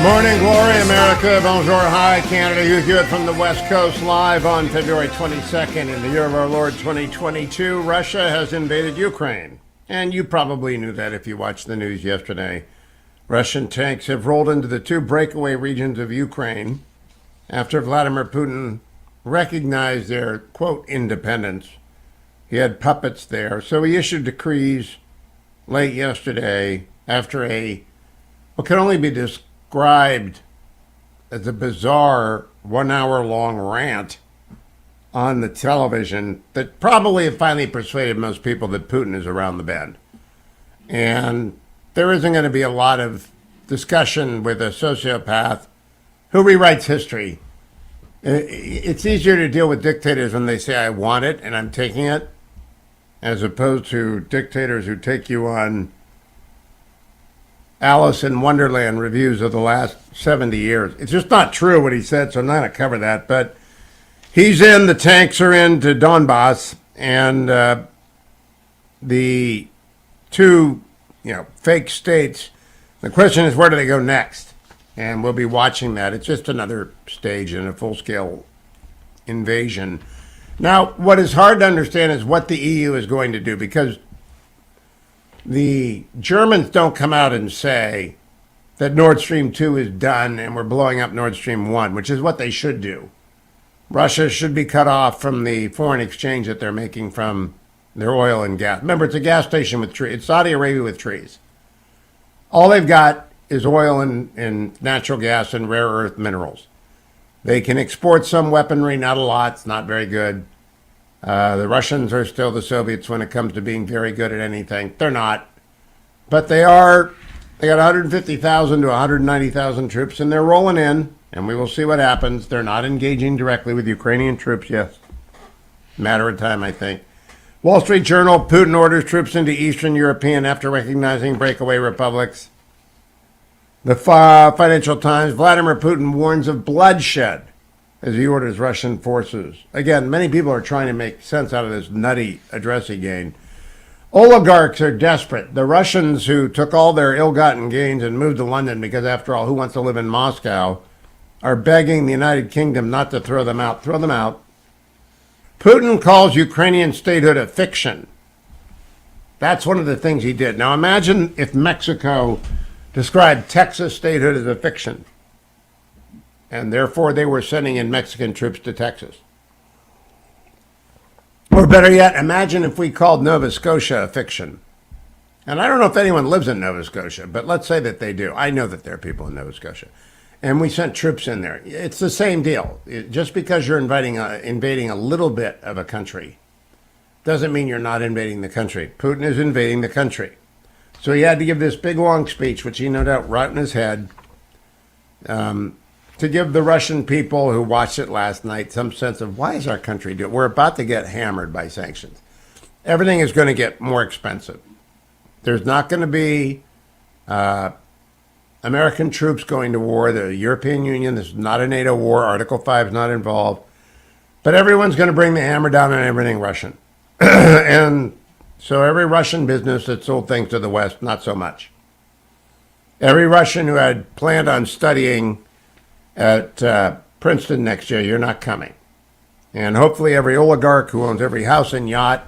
Morning glory, America. Bonjour, hi, Canada. Hugh Hewitt from the West Coast, live on February 22nd in the year of our Lord 2022. Russia has invaded Ukraine. And you probably knew that if you watched the news yesterday. Russian tanks have rolled into the two breakaway regions of Ukraine after Vladimir Putin recognized their, quote, independence. He had puppets there. So he issued decrees late yesterday after what can only be described as a bizarre 1 hour long rant on the television that probably have finally persuaded most people that Putin is around the bend. And there isn't going to be a lot of discussion with a sociopath who rewrites history. It's easier to deal with dictators when they say, I want it and I'm taking it, as opposed to dictators who take you on Alice in Wonderland reviews of the last 70 years. It's just not true what he said, so I'm not going to cover that. But he's in, the tanks are into Donbass, and the two, fake states. The question is, where do they go next? And we'll be watching that. It's just another stage in a full-scale invasion. Now, what is hard to understand is what the EU is going to do, because the Germans don't come out and say that Nord Stream 2 is done and we're blowing up Nord Stream 1, which is what they should do. Russia should be cut off from the foreign exchange that they're making from their oil and gas. Remember, it's a gas station with trees. It's Saudi Arabia with trees. All they've got is oil and natural gas and rare earth minerals. They can export some weaponry, not a lot. It's not very good. The Russians are still the Soviets when it comes to being very good at anything. They're not. But they are. They got 150,000 to 190,000 troops, and they're rolling in, and we will see what happens. They're not engaging directly with Ukrainian troops yet. Matter of time, I think. Wall Street Journal, Putin orders troops into Eastern European after recognizing breakaway republics. The Financial Times, Vladimir Putin warns of bloodshed as he orders Russian forces. Again, many people are trying to make sense out of this nutty address he gained. Oligarchs are desperate. The Russians who took all their ill-gotten gains and moved to London because, after all, who wants to live in Moscow, are begging the United Kingdom not to throw them out. Throw them out. Putin calls Ukrainian statehood a fiction. That's one of the things he did. Now imagine if Mexico described Texas statehood as a fiction, and therefore they were sending in Mexican troops to Texas. Or better yet, imagine if we called Nova Scotia a fiction. And I don't know if anyone lives in Nova Scotia, but let's say that they do. I know that there are people in Nova Scotia. And we sent troops in there. It's the same deal. Just because you're invading a little bit of a country doesn't mean you're not invading the country. Putin is invading the country. So he had to give this big, long speech, which he no doubt wrote in his head, to give the Russian people who watched it last night some sense of, why is our country doing it? We're about to get hammered by sanctions. Everything is going to get more expensive. There's not going to be American troops going to war. The European Union, this is not a NATO war. Article 5 is not involved. But everyone's going to bring the hammer down on everything Russian. And so every Russian business that sold things to the West, not so much. Every Russian who had planned on studying at Princeton next year, you're not coming. And hopefully every oligarch who owns every house and yacht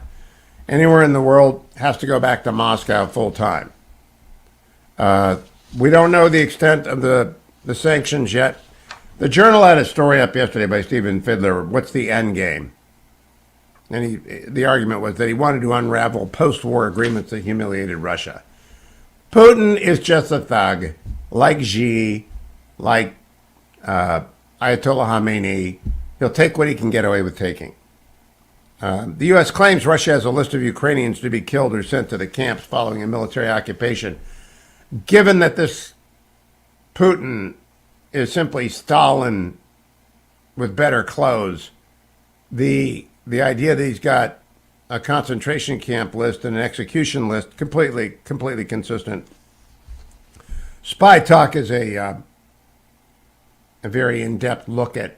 anywhere in the world has to go back to Moscow full time. We don't know the extent of the sanctions yet. The Journal had a story up yesterday by Stephen Fiedler. What's the end game? And the argument was that he wanted to unravel post-war agreements that humiliated Russia. Putin is just a thug, like Xi, like Ayatollah Khamenei. He'll take what he can get away with taking. The U.S. claims Russia has a list of Ukrainians to be killed or sent to the camps following a military occupation. Given that this Putin is simply Stalin with better clothes, the idea that he's got a concentration camp list and an execution list, completely consistent. Spy Talk is a very in-depth look at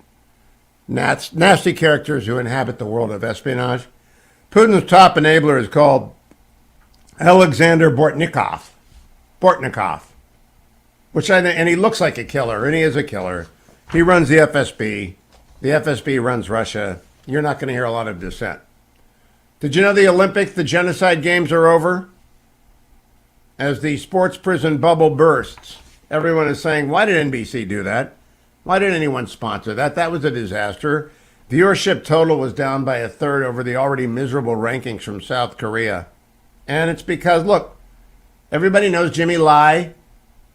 nasty characters who inhabit the world of espionage. Putin's top enabler is called Alexander Bortnikov. which and he looks like a killer, and he is a killer. He runs the FSB. The FSB runs Russia. You're not going to hear a lot of dissent. Did you know the Olympics, the genocide games are over? As the sports prison bubble bursts, everyone is saying, why did NBC do that? Why did anyone sponsor that? That was a disaster. Viewership total was down by a third over the already miserable rankings from South Korea. And it's because, look, everybody knows Jimmy Lai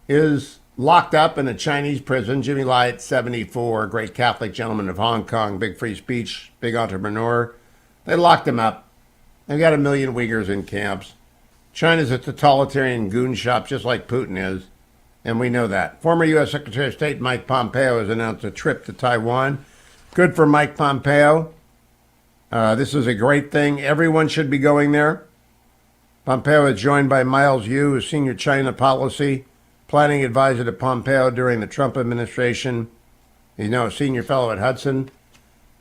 is locked up in a Chinese prison. Jimmy Lai at 74, great Catholic gentleman of Hong Kong, big free speech, big entrepreneur. They locked him up. They've got 1 million Uyghurs in camps. China's a totalitarian goon shop, just like Putin is, and we know that. Former U.S. Secretary of State Mike Pompeo has announced a trip to Taiwan. Good for Mike Pompeo. This is a great thing. Everyone should be going there. Pompeo is joined by Miles Yu, a senior China policy planning advisor to Pompeo during the Trump administration. He's now a senior fellow at Hudson.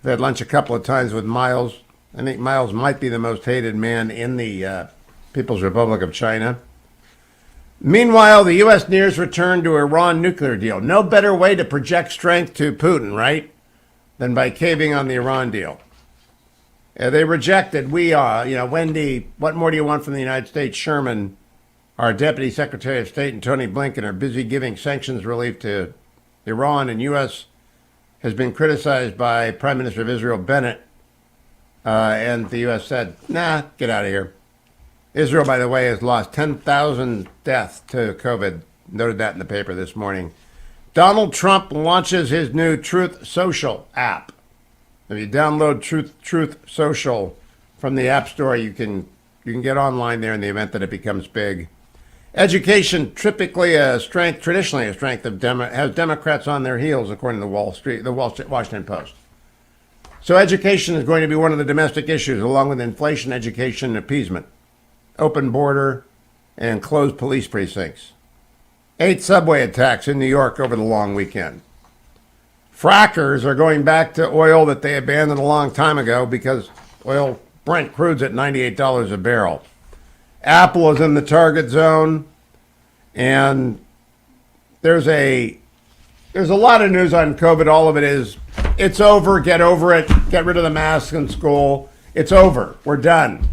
I've had lunch a couple of times with Miles. I think Miles might be the most hated man in the People's Republic of China. Meanwhile, the U.S. nears return to Iran nuclear deal. No better way to project strength to Putin, right, than by caving on the Iran deal. They rejected. Wendy, what more do you want from the United States? Sherman, our Deputy Secretary of State, and Tony Blinken are busy giving sanctions relief to Iran, and U.S. has been criticized by Prime Minister of Israel, Bennett, and the U.S. said, nah, get out of here. Israel, by the way, has lost 10,000 deaths to COVID. Noted that in the paper this morning. Donald Trump launches his new Truth Social app. If you download Truth Social from the App Store, you can get online there in the event that it becomes big. Education, traditionally a strength of has Democrats on their heels, according to the Washington Post. So education is going to be one of the domestic issues, along with inflation, education, and appeasement. Open border, and closed police precincts. 8 subway attacks in New York over the long weekend. Frackers are going back to oil that they abandoned a long time ago because Brent crude's at $98 a barrel. Apple is in the target zone, and there's a lot of news on COVID. All of it is, it's over, get over it, get rid of the masks in school. It's over. We're done.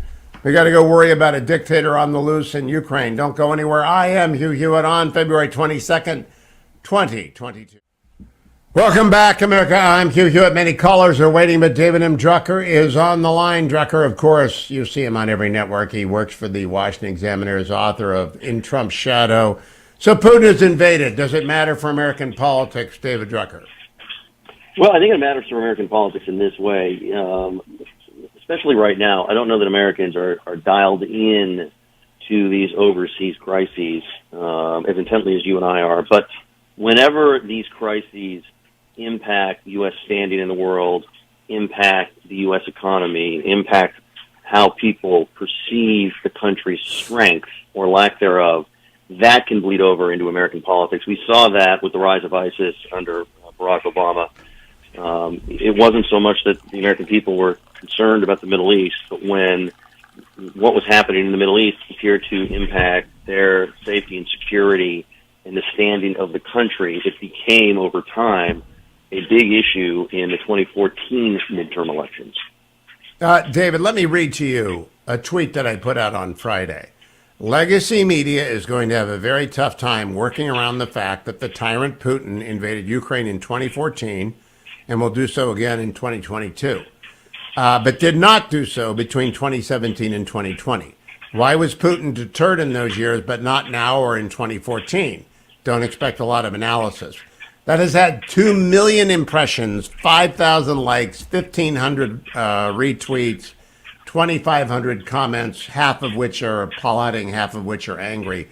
We got to go worry about a dictator on the loose in Ukraine. Don't go anywhere. I am Hugh Hewitt on February 22nd, 2022. Welcome back, America. I'm Hugh Hewitt. Many callers are waiting, but David M. Drucker is on the line. Drucker, of course, you see him on every network. He works for the Washington Examiner, is author of In Trump's Shadow. So Putin is invaded. Does it matter for American politics, David Drucker? Well, I think it matters for American politics in this way. Especially right now, I don't know that Americans are dialed in to these overseas crises as intently as you and I are. But whenever these crises impact U.S. standing in the world, impact the U.S. economy, impact how people perceive the country's strength or lack thereof, that can bleed over into American politics. We saw that with the rise of ISIS under Barack Obama. It wasn't so much that the American people were concerned about the Middle East, but when what was happening in the Middle East appeared to impact their safety and security and the standing of the country, it became, over time, a big issue in the 2014 midterm elections. David, let me read to you a tweet that I put out on Friday. Legacy media is going to have a very tough time working around the fact that the tyrant Putin invaded Ukraine in 2014 and will do so again in 2022. But did not do so between 2017 and 2020. Why was Putin deterred in those years, but not now or in 2014? Don't expect a lot of analysis. That has had 2 million impressions, 5,000 likes, 1,500 retweets, 2,500 comments, half of which are applauding, half of which are angry.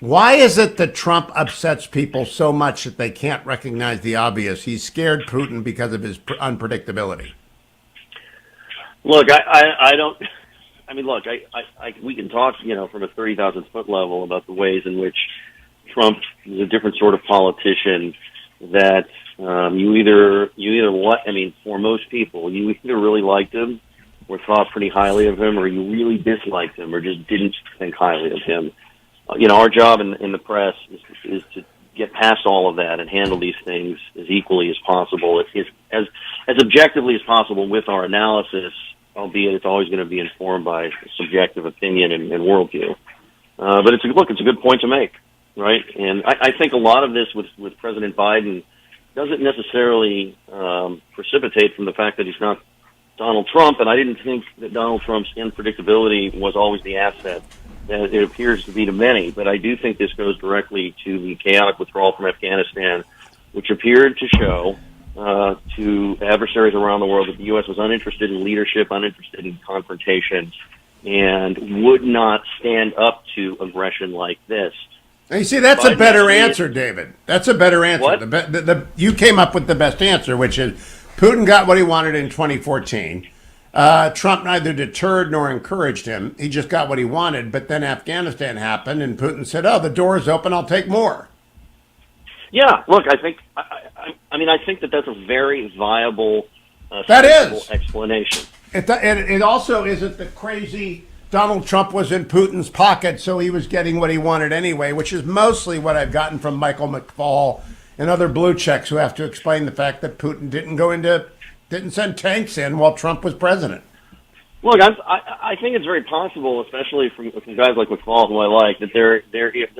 Why is it that Trump upsets people so much that they can't recognize the obvious? He's scared Putin because of his unpredictability. Look, we can talk, from a 30,000 foot level about the ways in which Trump is a different sort of politician that for most people, you either really liked him or thought pretty highly of him, or you really disliked him or just didn't think highly of him. Our job in the press is to get past all of that and handle these things as equally as possible, as objectively as possible with our analysis, albeit it's always going to be informed by subjective opinion and worldview. But it's a good point to make, right? And I think a lot of this with President Biden doesn't necessarily precipitate from the fact that he's not Donald Trump, and I didn't think that Donald Trump's unpredictability was always the asset that it appears to be to many. But I do think this goes directly to the chaotic withdrawal from Afghanistan, which appeared to show to adversaries around the world that the U.S. was uninterested in leadership, uninterested in confrontation, and would not stand up to aggression like this. And you see, that's a better answer, David. That's a better answer. What? You came up with the best answer, which is Putin got what he wanted in 2014. Trump neither deterred nor encouraged him. He just got what he wanted. But then Afghanistan happened, and Putin said, "Oh, the door is open. I'll take more." Yeah, look, I think I think that that's a very viable, explanation. It also isn't the crazy Donald Trump was in Putin's pocket, so he was getting what he wanted anyway, which is mostly what I've gotten from Michael McFaul and other blue checks who have to explain the fact that Putin didn't send tanks in while Trump was president. Look, I think it's very possible, especially from guys like McFaul, who I like, that there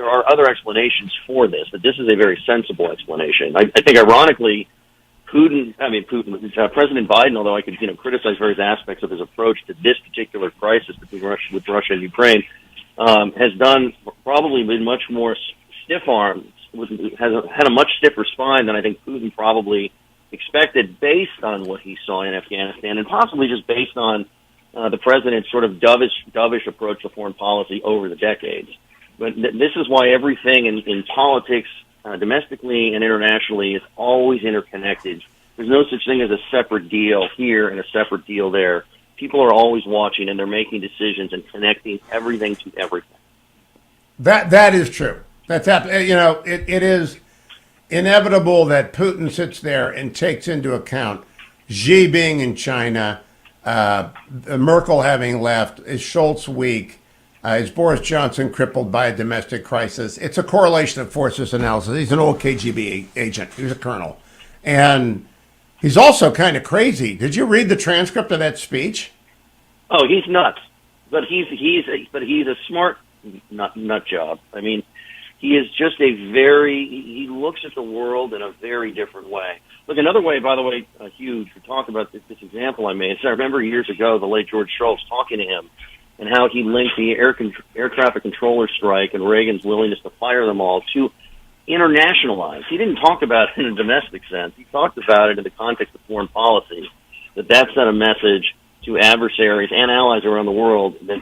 are other explanations for this, that this is a very sensible explanation. I think, ironically, President Biden, although I could criticize various aspects of his approach to this particular crisis with Russia and Ukraine, has probably been much more stiff-armed, has had a much stiffer spine than I think Putin probably expected, based on what he saw in Afghanistan, and possibly just based on the president's sort of dovish approach to foreign policy over the decades. But this is why everything in politics, domestically and internationally, is always interconnected. There's no such thing as a separate deal here and a separate deal there. People are always watching, and they're making decisions and connecting everything to everything. That is true. That's it is inevitable that Putin sits there and takes into account Xi being in China, Merkel having left, is Schultz weak, is Boris Johnson crippled by a domestic crisis. It's a correlation of forces analysis. He's an old KGB agent. He was a colonel. And he's also kind of crazy. Did you read the transcript of that speech? Oh, he's nuts. But he's a smart nut job. I mean, he is just he looks at the world in a very different way. Look, another way, by the way, Hugh, to talk about this example I made. So I remember years ago, the late George Shultz talking to him and how he linked the air traffic controller strike and Reagan's willingness to fire them all to internationalize. He didn't talk about it in a domestic sense. He talked about it in the context of foreign policy, that sent a message to adversaries and allies around the world that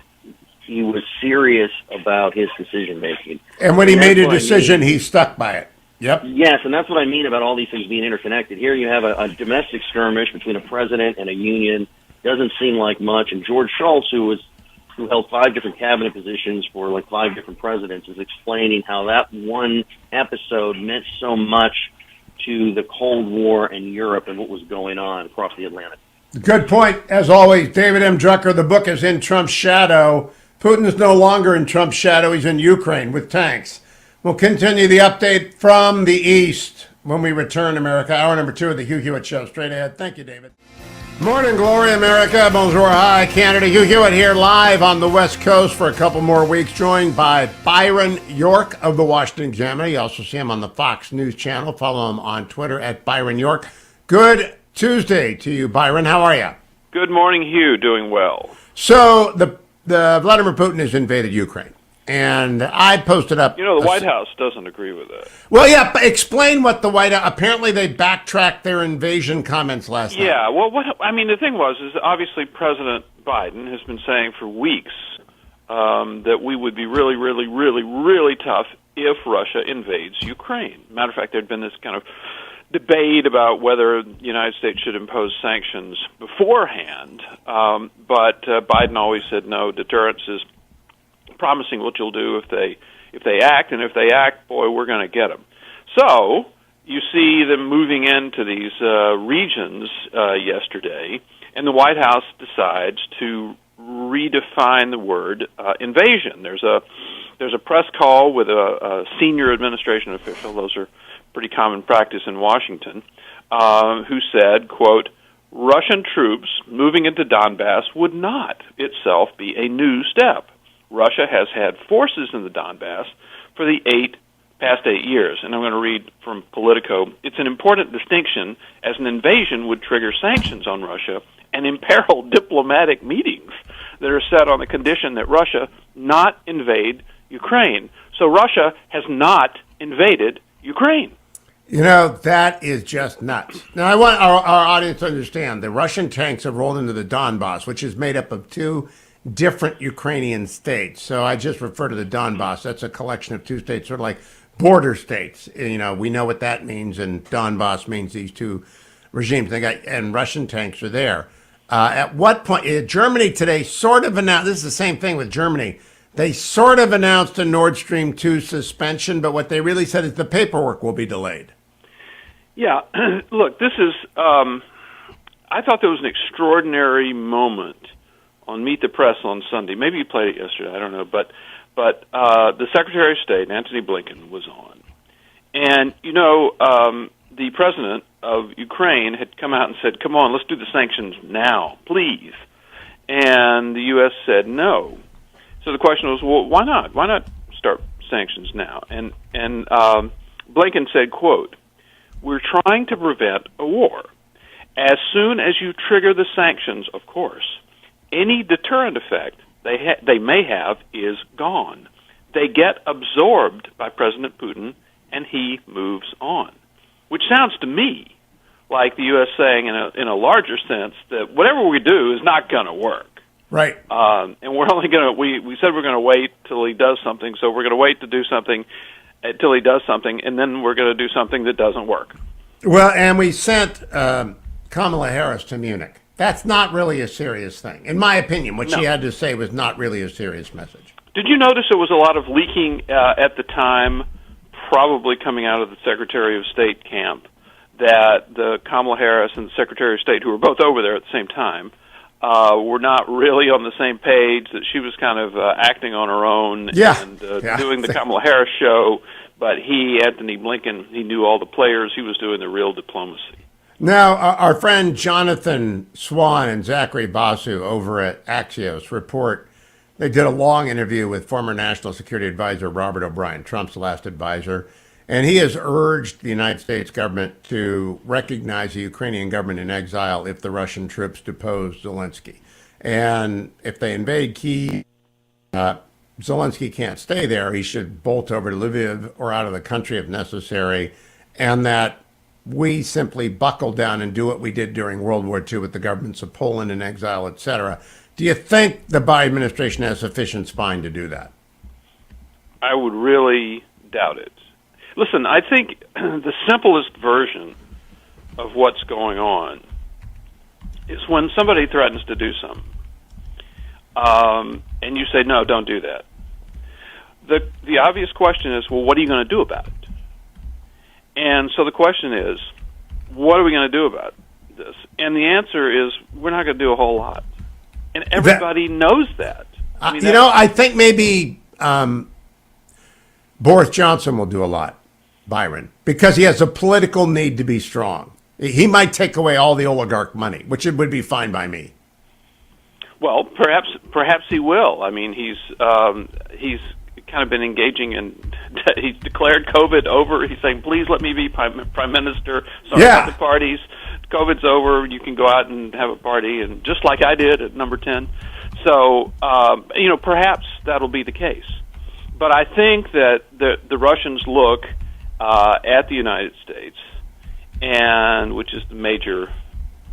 he was serious about his decision-making. And when he made a decision, he stuck by it. Yep. Yes, and that's what I mean about all these things being interconnected. Here you have a domestic skirmish between a president and a union. Doesn't seem like much. And George Shultz, who held 5 different cabinet positions for like 5 different presidents, is explaining how that one episode meant so much to the Cold War and Europe and what was going on across the Atlantic. Good point. As always, David M. Drucker, the book is In Trump's Shadow. Putin is no longer in Trump's shadow. He's in Ukraine with tanks. We'll continue the update from the East when we return, America. Hour number 2 of the Hugh Hewitt Show. Straight ahead. Thank you, David. Morning, glory, America. Bonjour, hi, Canada. Hugh Hewitt here live on the West Coast for a couple more weeks, joined by Byron York of the Washington Examiner. You also see him on the Fox News channel. Follow him on Twitter at Byron York. Good Tuesday to you, Byron. How are you? Good morning, Hugh. Doing well. So the Vladimir Putin has invaded Ukraine. And I posted up... The White House doesn't agree with that. Well, yeah, but explain what the White House... Apparently they backtracked their invasion comments last night. Yeah, well, the thing is obviously President Biden has been saying for weeks that we would be really, really, really, really tough if Russia invades Ukraine. Matter of fact, there'd been this kind of debate about whether the United States should impose sanctions beforehand, but Biden always said no, deterrence is promising what you'll do if they act, and if they act, boy, we're going to get them. So you see them moving into these regions yesterday, and the White House decides to redefine the word invasion. There's a press call with a senior administration official. Those are pretty common practice in Washington, who said, quote, Russian troops moving into Donbass would not itself be a new step. Russia has had forces in the Donbass for the past 8 years. And I'm going to read from Politico. It's an important distinction, as an invasion would trigger sanctions on Russia and imperil diplomatic meetings that are set on the condition that Russia not invade Ukraine. So Russia has not invaded Ukraine. You know, that is just nuts. Now, I want our audience to understand the Russian tanks have rolled into the Donbass, which is made up of two different Ukrainian states. So I just refer to the Donbass. That's a collection of two states, sort of like border states. You know, we know what that means, and Donbass means these two regimes. And Russian tanks are there. At what point, Germany today sort of announced, this is the same thing with Germany, they sort of announced a Nord Stream 2 suspension, but what they really said is the paperwork will be delayed. Yeah, look, this is, I thought there was an extraordinary moment on Meet the Press on Sunday. Maybe you played it yesterday, I don't know, but the Secretary of State, Antony Blinken, was on. And, you know, the president of Ukraine had come out and said, come on, let's do the sanctions now, please. And the U.S. said no. So the question was, well, why not? Why not start sanctions now? And Blinken said, quote, we're trying to prevent a war. As soon as you trigger the sanctions, of course, any deterrent effect they may have is gone. They get absorbed by President Putin, and he moves on. Which sounds to me like the U.S. saying in a larger sense that whatever we do is not going to work. Right. And we're only going to, we said we're going to wait till he does something, so we're going to wait to do something till he does something, and then we're going to do something that doesn't work. Well, and we sent Kamala Harris to Munich. That's not really a serious thing. In my opinion, what she had to say was not really a serious message. Did you notice there was a lot of leaking at the time, probably coming out of the Secretary of State camp, that the Kamala Harris and the Secretary of State, who were both over there at the same time, were not really on the same page, that she was kind of acting on her own and doing the Kamala Harris show, but Anthony Blinken, he knew all the players. He was doing the real diplomacy. Now, our friend Jonathan Swan and Zachary Basu over at Axios report they did a long interview with former National Security Advisor Robert O'Brien, Trump's last advisor, and he has urged the United States government to recognize the Ukrainian government in exile if the Russian troops depose Zelensky. And if they invade Kyiv, Zelensky can't stay there. He should bolt over to Lviv or out of the country if necessary, and that we simply buckle down and do what we did during World War II with the governments of Poland in exile, etc. Do you think the Biden administration has sufficient spine to do that? I would really doubt it. Listen, I think the simplest version of what's going on is when somebody threatens to do something, and you say, no, don't do that. The obvious question is, well, what are you going to do about it? And so the question is, what are we going to do about this? And the answer is, we're not going to do a whole lot. And everybody knows that. I mean, I think maybe Boris Johnson will do a lot, Byron, because he has a political need to be strong. He might take away all the oligarch money, which it would be fine by me. Well, perhaps he will. I mean, he's kind of been engaging in. He's declared COVID over. He's saying, "Please let me be prime minister." Sorry about the parties. COVID's over. You can go out and have a party, and just like I did at number 10. So, perhaps that'll be the case. But I think that the Russians look at the United States, and which is the major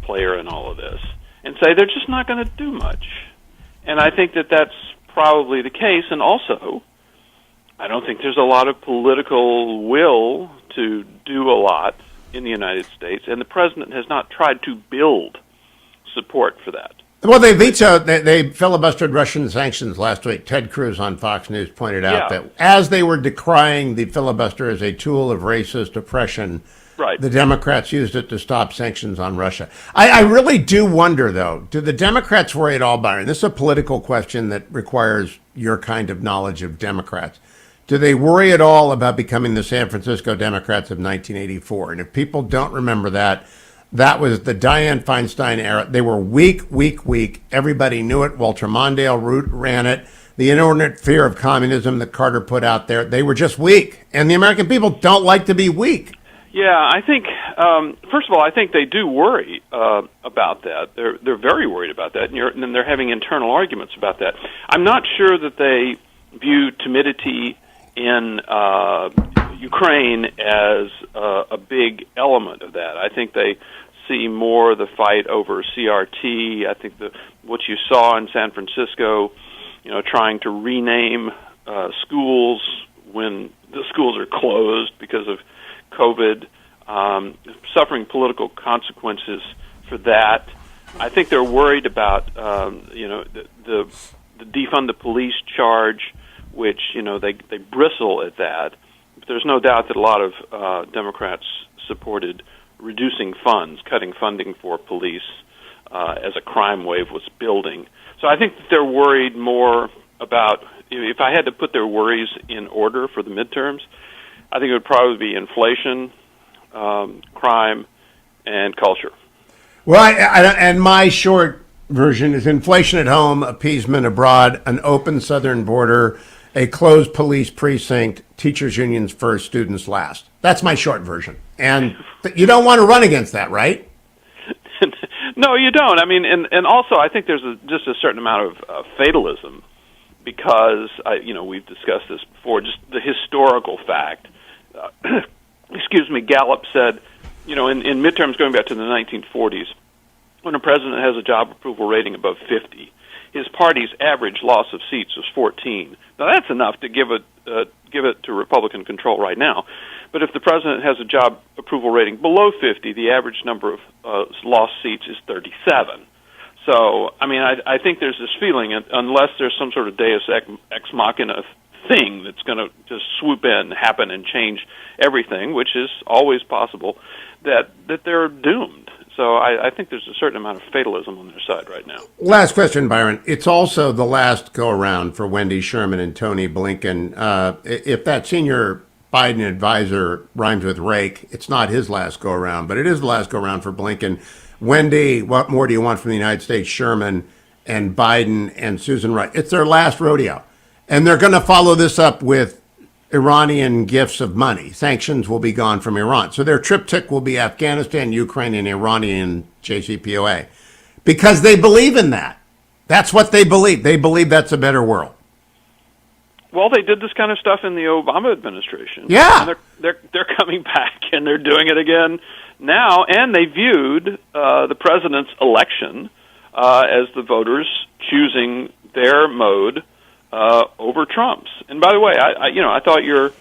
player in all of this, and say they're just not going to do much. And I think that that's probably the case. And also, I don't think there's a lot of political will to do a lot in the United States, and the president has not tried to build support for that. Well, they vetoed, they filibustered Russian sanctions last week. Ted Cruz on Fox News pointed out Yeah. that as they were decrying the filibuster as a tool of racist oppression, Right. the Democrats used it to stop sanctions on Russia. I really do wonder, though, do the Democrats worry at all, Byron? This is a political question that requires your kind of knowledge of Democrats. Do they worry at all about becoming the San Francisco Democrats of 1984? And if people don't remember that, that was the Dianne Feinstein era. They were weak, weak, weak. Everybody knew it. Walter Mondale ran it. The inordinate fear of communism that Carter put out there, they were just weak. And the American people don't like to be weak. Yeah, I think first of all, I think they do worry about that. They're very worried about that, and they're having internal arguments about that. I'm not sure that they view timidity in Ukraine as a big element of that. I think they see more the fight over CRT. I think what you saw in San Francisco, trying to rename schools when the schools are closed because of COVID, suffering political consequences for that. I think they're worried about the defund the police charge, which they bristle at that. But there's no doubt that a lot of Democrats supported reducing funds, cutting funding for police as a crime wave was building. So I think that they're worried more about, if I had to put their worries in order for the midterms, I think it would probably be inflation, crime, and culture. Well, and my short version is inflation at home, appeasement abroad, an open southern border, a closed police precinct, teachers' unions first, students last. That's my short version. And you don't want to run against that, right? No, you don't. I mean, and also I think there's just a certain amount of fatalism because, we've discussed this before, just the historical fact. Gallup said, in midterms going back to the 1940s, when a president has a job approval rating above 50, his party's average loss of seats was 14. Now that's enough to give it to Republican control right now. But if the president has a job approval rating below 50, the average number of lost seats is 37. So, I think there's this feeling, unless there's some sort of deus ex machina thing that's going to just swoop in, happen, and change everything, which is always possible, that they're doomed. So I think there's a certain amount of fatalism on their side right now. Last question, Byron. It's also the last go-around for Wendy Sherman and Tony Blinken. If that senior Biden advisor rhymes with rake, it's not his last go-around, but it is the last go-around for Blinken. Wendy, what more do you want from the United States? Sherman and Biden and Susan Rice. It's their last rodeo. And they're going to follow this up with Iranian gifts of money. Sanctions will be gone from Iran. So their triptych will be Afghanistan, Ukraine, and Iranian JCPOA. Because they believe in that. That's what they believe. They believe that's a better world. Well, they did this kind of stuff in the Obama administration. Yeah. And they're coming back, and they're doing it again now. And they viewed the president's election as the voters choosing their mode over Trump's. And by the way, I thought your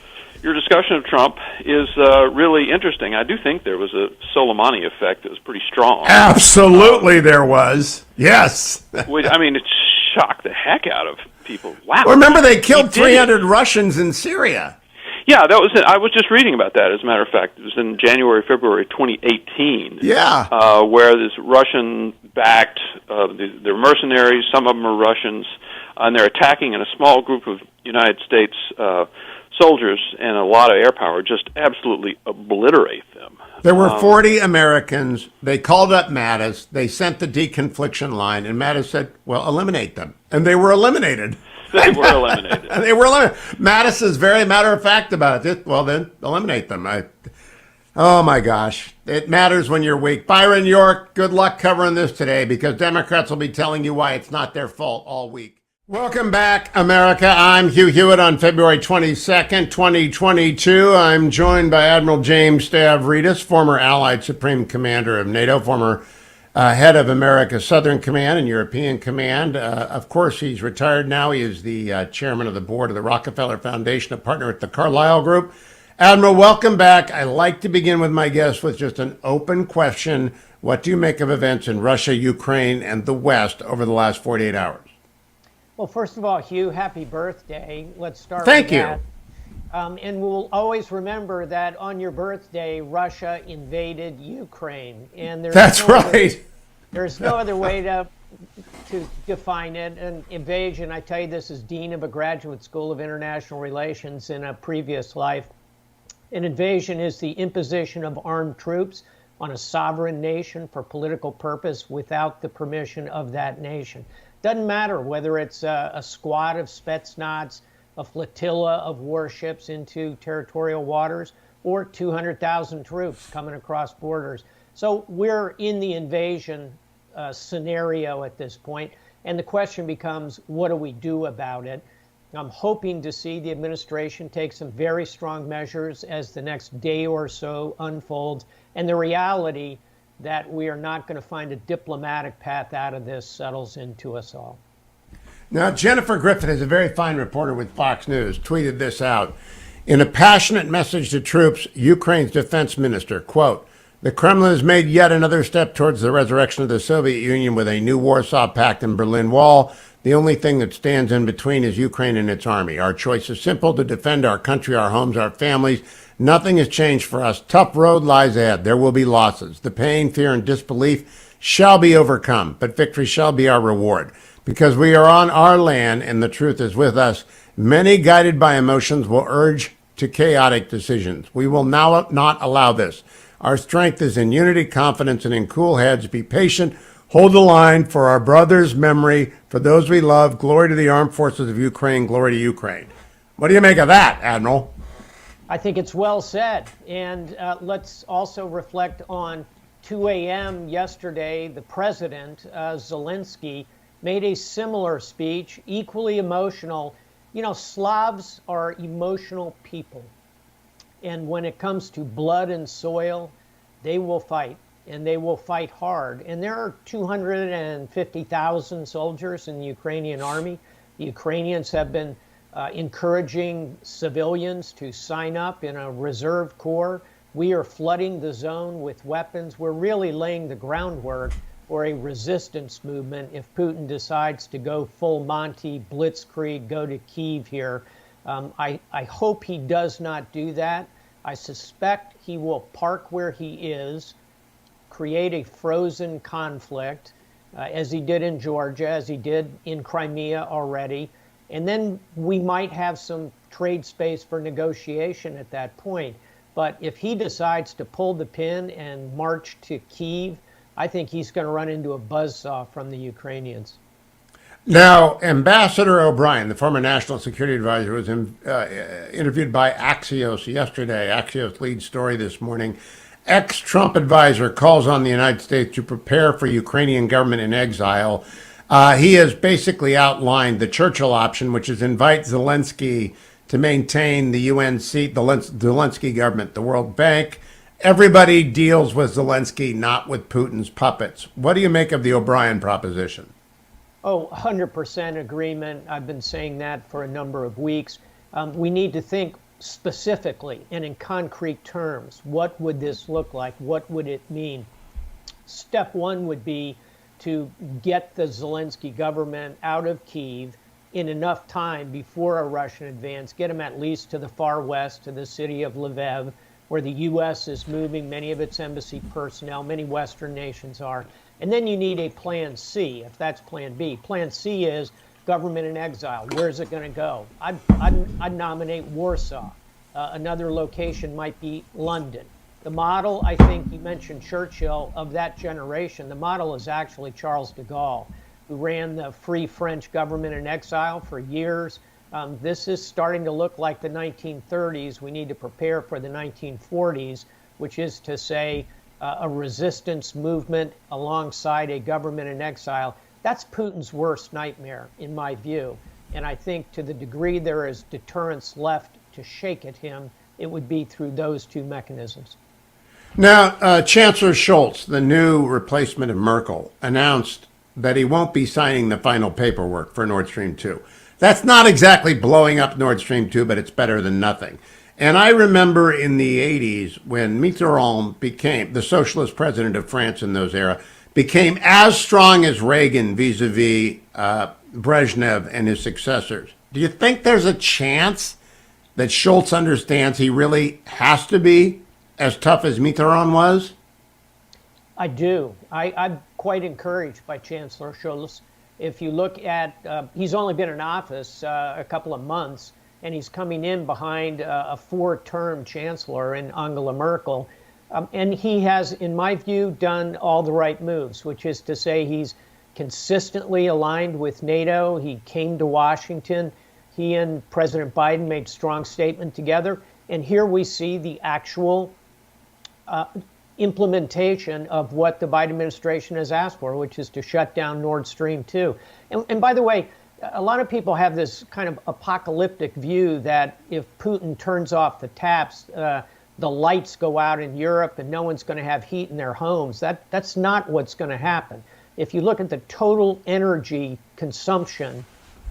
discussion of Trump is really interesting. I do think there was a Soleimani effect that was pretty strong. Absolutely, there was. Yes. It shocked the heck out of people. Wow. Remember, they killed 300 Russians in Syria. Yeah, that was it. I was just reading about that, as a matter of fact. It was in January, February 2018. Yeah. Where this Russian-backed, they're mercenaries, some of them are Russians, and they're attacking in a small group of United States soldiers and a lot of air power, just absolutely obliterate them. There were 40 Americans. They called up Mattis. They sent the deconfliction line, and Mattis said, well, eliminate them. And they were eliminated. They were eliminated. Mattis is very matter of fact about it. Well, then, eliminate them. Oh, my gosh. It matters when you're weak. Byron York, good luck covering this today, because Democrats will be telling you why it's not their fault all week. Welcome back, America. I'm Hugh Hewitt on February 22nd, 2022. I'm joined by Admiral James Stavridis, former Allied Supreme Commander of NATO, former head of America's Southern Command and European Command. Of course, he's retired now. He is the chairman of the board of the Rockefeller Foundation, a partner at the Carlyle Group. Admiral, welcome back. I like to begin with my guests with just an open question. What do you make of events in Russia, Ukraine, and the West over the last 48 hours? Well, first of all, Hugh, happy birthday. Let's start Thank with you. that. And we'll always remember that on your birthday, Russia invaded Ukraine. And That's right. There's no other way to define it. An invasion, I tell you this as Dean of a graduate school of international relations in a previous life. An invasion is the imposition of armed troops on a sovereign nation for political purpose without the permission of that nation. Doesn't matter whether it's a squad of Spetsnaz, a flotilla of warships into territorial waters, or 200,000 troops coming across borders. So we're in the invasion scenario at this point, and the question becomes, what do we do about it? I'm hoping to see the administration take some very strong measures as the next day or so unfolds, and the reality that we are not going to find a diplomatic path out of this settles into us all. Now, Jennifer Griffin is a very fine reporter with Fox News, tweeted this out. In a passionate message to troops, Ukraine's defense minister, quote, "The Kremlin has made yet another step towards the resurrection of the Soviet Union with a new Warsaw Pact and Berlin Wall. The only thing that stands in between is Ukraine and its army. Our choice is simple: to defend our country, our homes, our families. Nothing has changed for us. Tough road lies ahead. There will be losses. The pain, fear, and disbelief shall be overcome, but victory shall be our reward. Because we are on our land and the truth is with us, many guided by emotions will urge to chaotic decisions. We will now not allow this. Our strength is in unity, confidence, and in cool heads. Be patient. Hold the line for our brothers' memory, for those we love. Glory to the armed forces of Ukraine. Glory to Ukraine." What do you make of that, Admiral? I think it's well said. And let's also reflect on 2 a.m. yesterday. The president, Zelensky, made a similar speech, equally emotional. You know, Slavs are emotional people. And when it comes to blood and soil, they will fight, and they will fight hard. And there are 250,000 soldiers in the Ukrainian army. The Ukrainians have been encouraging civilians to sign up in a reserve corps. We are flooding the zone with weapons. We're really laying the groundwork for a resistance movement if Putin decides to go full Monty, blitzkrieg, go to Kyiv here. I hope he does not do that. I suspect he will park where he is, create a frozen conflict, as he did in Georgia, as he did in Crimea already. And then we might have some trade space for negotiation at that point. But if he decides to pull the pin and march to Kyiv, I think he's going to run into a buzzsaw from the Ukrainians. Now, Ambassador O'Brien, the former national security advisor, was interviewed by Axios yesterday. Axios lead story this morning. Ex-Trump advisor calls on the United States to prepare for Ukrainian government in exile. He has basically outlined the Churchill option, which is invite Zelensky to maintain the UN seat, the Zelensky government, the World Bank. Everybody deals with Zelensky, not with Putin's puppets. What do you make of the O'Brien proposition? Oh, 100% agreement. I've been saying that for a number of weeks. We need to think specifically and in concrete terms. What would this look like? What would it mean? Step one would be to get the Zelensky government out of Kyiv in enough time before a Russian advance, get them at least to the far west, to the city of Lviv, where the U.S. is moving many of its embassy personnel, many Western nations are. And then you need a plan C, if that's plan B. Plan C is government in exile. Where's it going to go? I'd nominate Warsaw. Another location might be London. The model, I think you mentioned Churchill, of that generation, the model is actually Charles de Gaulle, who ran the Free French government in exile for years. This is starting to look like the 1930s. We need to prepare for the 1940s, which is to say a resistance movement alongside a government in exile. That's Putin's worst nightmare, in my view. And I think to the degree there is deterrence left to shake at him, it would be through those two mechanisms. Now, Chancellor Scholz, the new replacement of Merkel, announced that he won't be signing the final paperwork for Nord Stream 2. That's not exactly blowing up Nord Stream 2, but it's better than nothing. And I remember in the 80s when Mitterrand became the socialist president of France in those era, became as strong as Reagan vis-a-vis Brezhnev and his successors. Do you think there's a chance that Schultz understands he really has to be as tough as Mitterrand was? I do. I'm quite encouraged by Chancellor Schultz. If you look at, he's only been in office a couple of months, and he's coming in behind a four-term chancellor in Angela Merkel. And he has, in my view, done all the right moves, which is to say he's consistently aligned with NATO. He came to Washington. He and President Biden made strong statement together. And here we see the actual implementation of what the Biden administration has asked for, which is to shut down Nord Stream 2. And by the way, a lot of people have this kind of apocalyptic view that if Putin turns off the taps, the lights go out in Europe and no one's going to have heat in their homes. That's not what's going to happen. If you look at the total energy consumption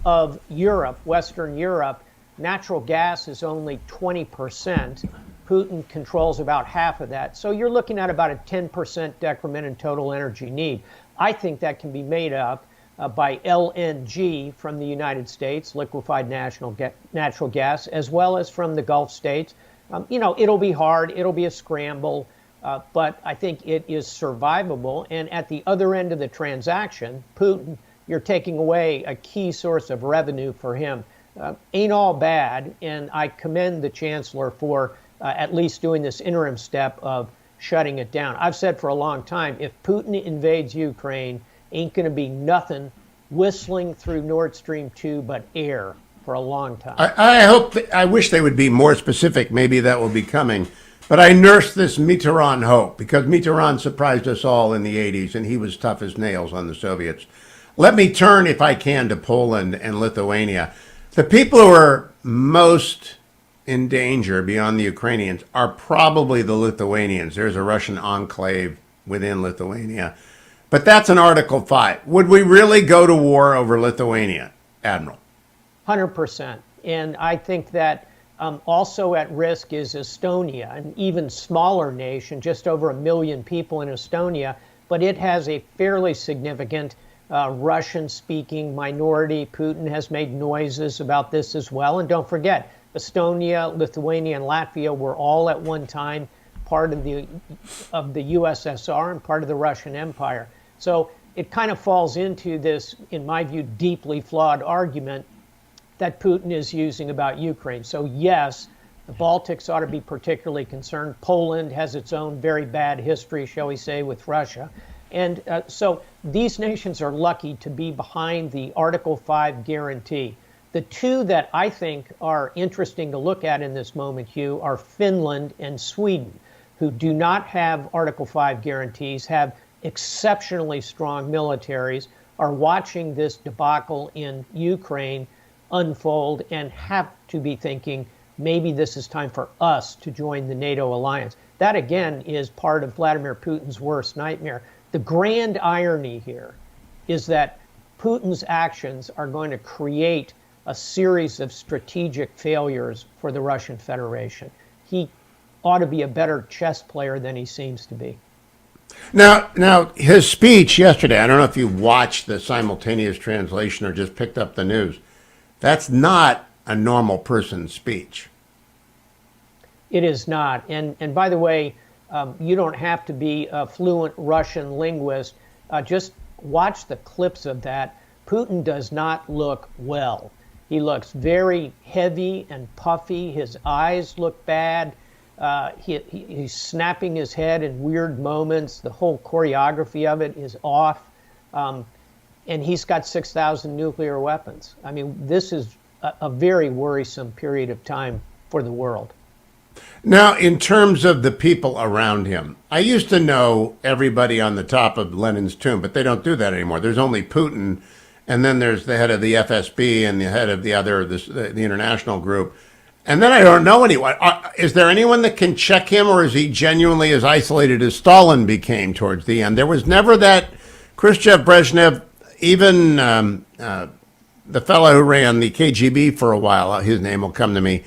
of Europe, Western Europe, natural gas is only 20%. Putin controls about half of that. So you're looking at about a 10% decrement in total energy need. I think that can be made up by LNG from the United States, liquefied natural gas, as well as from the Gulf states. It'll be hard. It'll be a scramble. But I think it is survivable. And at the other end of the transaction, Putin, you're taking away a key source of revenue for him. Ain't all bad. And I commend the chancellor for at least doing this interim step of shutting it down. I've said for a long time, if Putin invades Ukraine, ain't going to be nothing whistling through Nord Stream 2 but air for a long time. I wish they would be more specific. Maybe that will be coming. But I nurse this Mitterrand hope because Mitterrand surprised us all in the 80s and he was tough as nails on the Soviets. Let me turn, if I can, to Poland and Lithuania. The people who are most in danger beyond the Ukrainians are probably the Lithuanians. There's a Russian enclave within Lithuania. But that's an Article 5. Would we really go to war over Lithuania, Admiral? 100%. And I think that also at risk is Estonia, an even smaller nation, just over 1 million people in Estonia, but it has a fairly significant Russian-speaking minority. Putin has made noises about this as well. And don't forget, Estonia, Lithuania, and Latvia were all at one time part of the USSR and part of the Russian Empire. So it kind of falls into this, in my view, deeply flawed argument that Putin is using about Ukraine. So yes, the Baltics ought to be particularly concerned. Poland has its own very bad history, shall we say, with Russia. And so these nations are lucky to be behind the Article 5 guarantee. The two that I think are interesting to look at in this moment, Hugh, are Finland and Sweden, who do not have Article 5 guarantees, have exceptionally strong militaries, are watching this debacle in Ukraine unfold and have to be thinking, maybe this is time for us to join the NATO alliance. That, again, is part of Vladimir Putin's worst nightmare. The grand irony here is that Putin's actions are going to create a series of strategic failures for the Russian Federation. He ought to be a better chess player than he seems to be. Now, his speech yesterday, I don't know if you watched the simultaneous translation or just picked up the news. That's not a normal person's speech. It is not. And by the way, you don't have to be a fluent Russian linguist. Just watch the clips of that. Putin does not look well. He looks very heavy and puffy. His eyes look bad. He's snapping his head in weird moments. The whole choreography of it is off. And he's got 6,000 nuclear weapons. I mean, this is a very worrisome period of time for the world. Now, in terms of the people around him, I used to know everybody on the top of Lenin's tomb, but they don't do that anymore. There's only Putin, and then there's the head of the FSB and the head of the international group. And then I don't know anyone. Is there anyone that can check him, or is he genuinely as isolated as Stalin became towards the end? There was never that Khrushchev, Brezhnev, even the fellow who ran the KGB for a while, his name will come to me,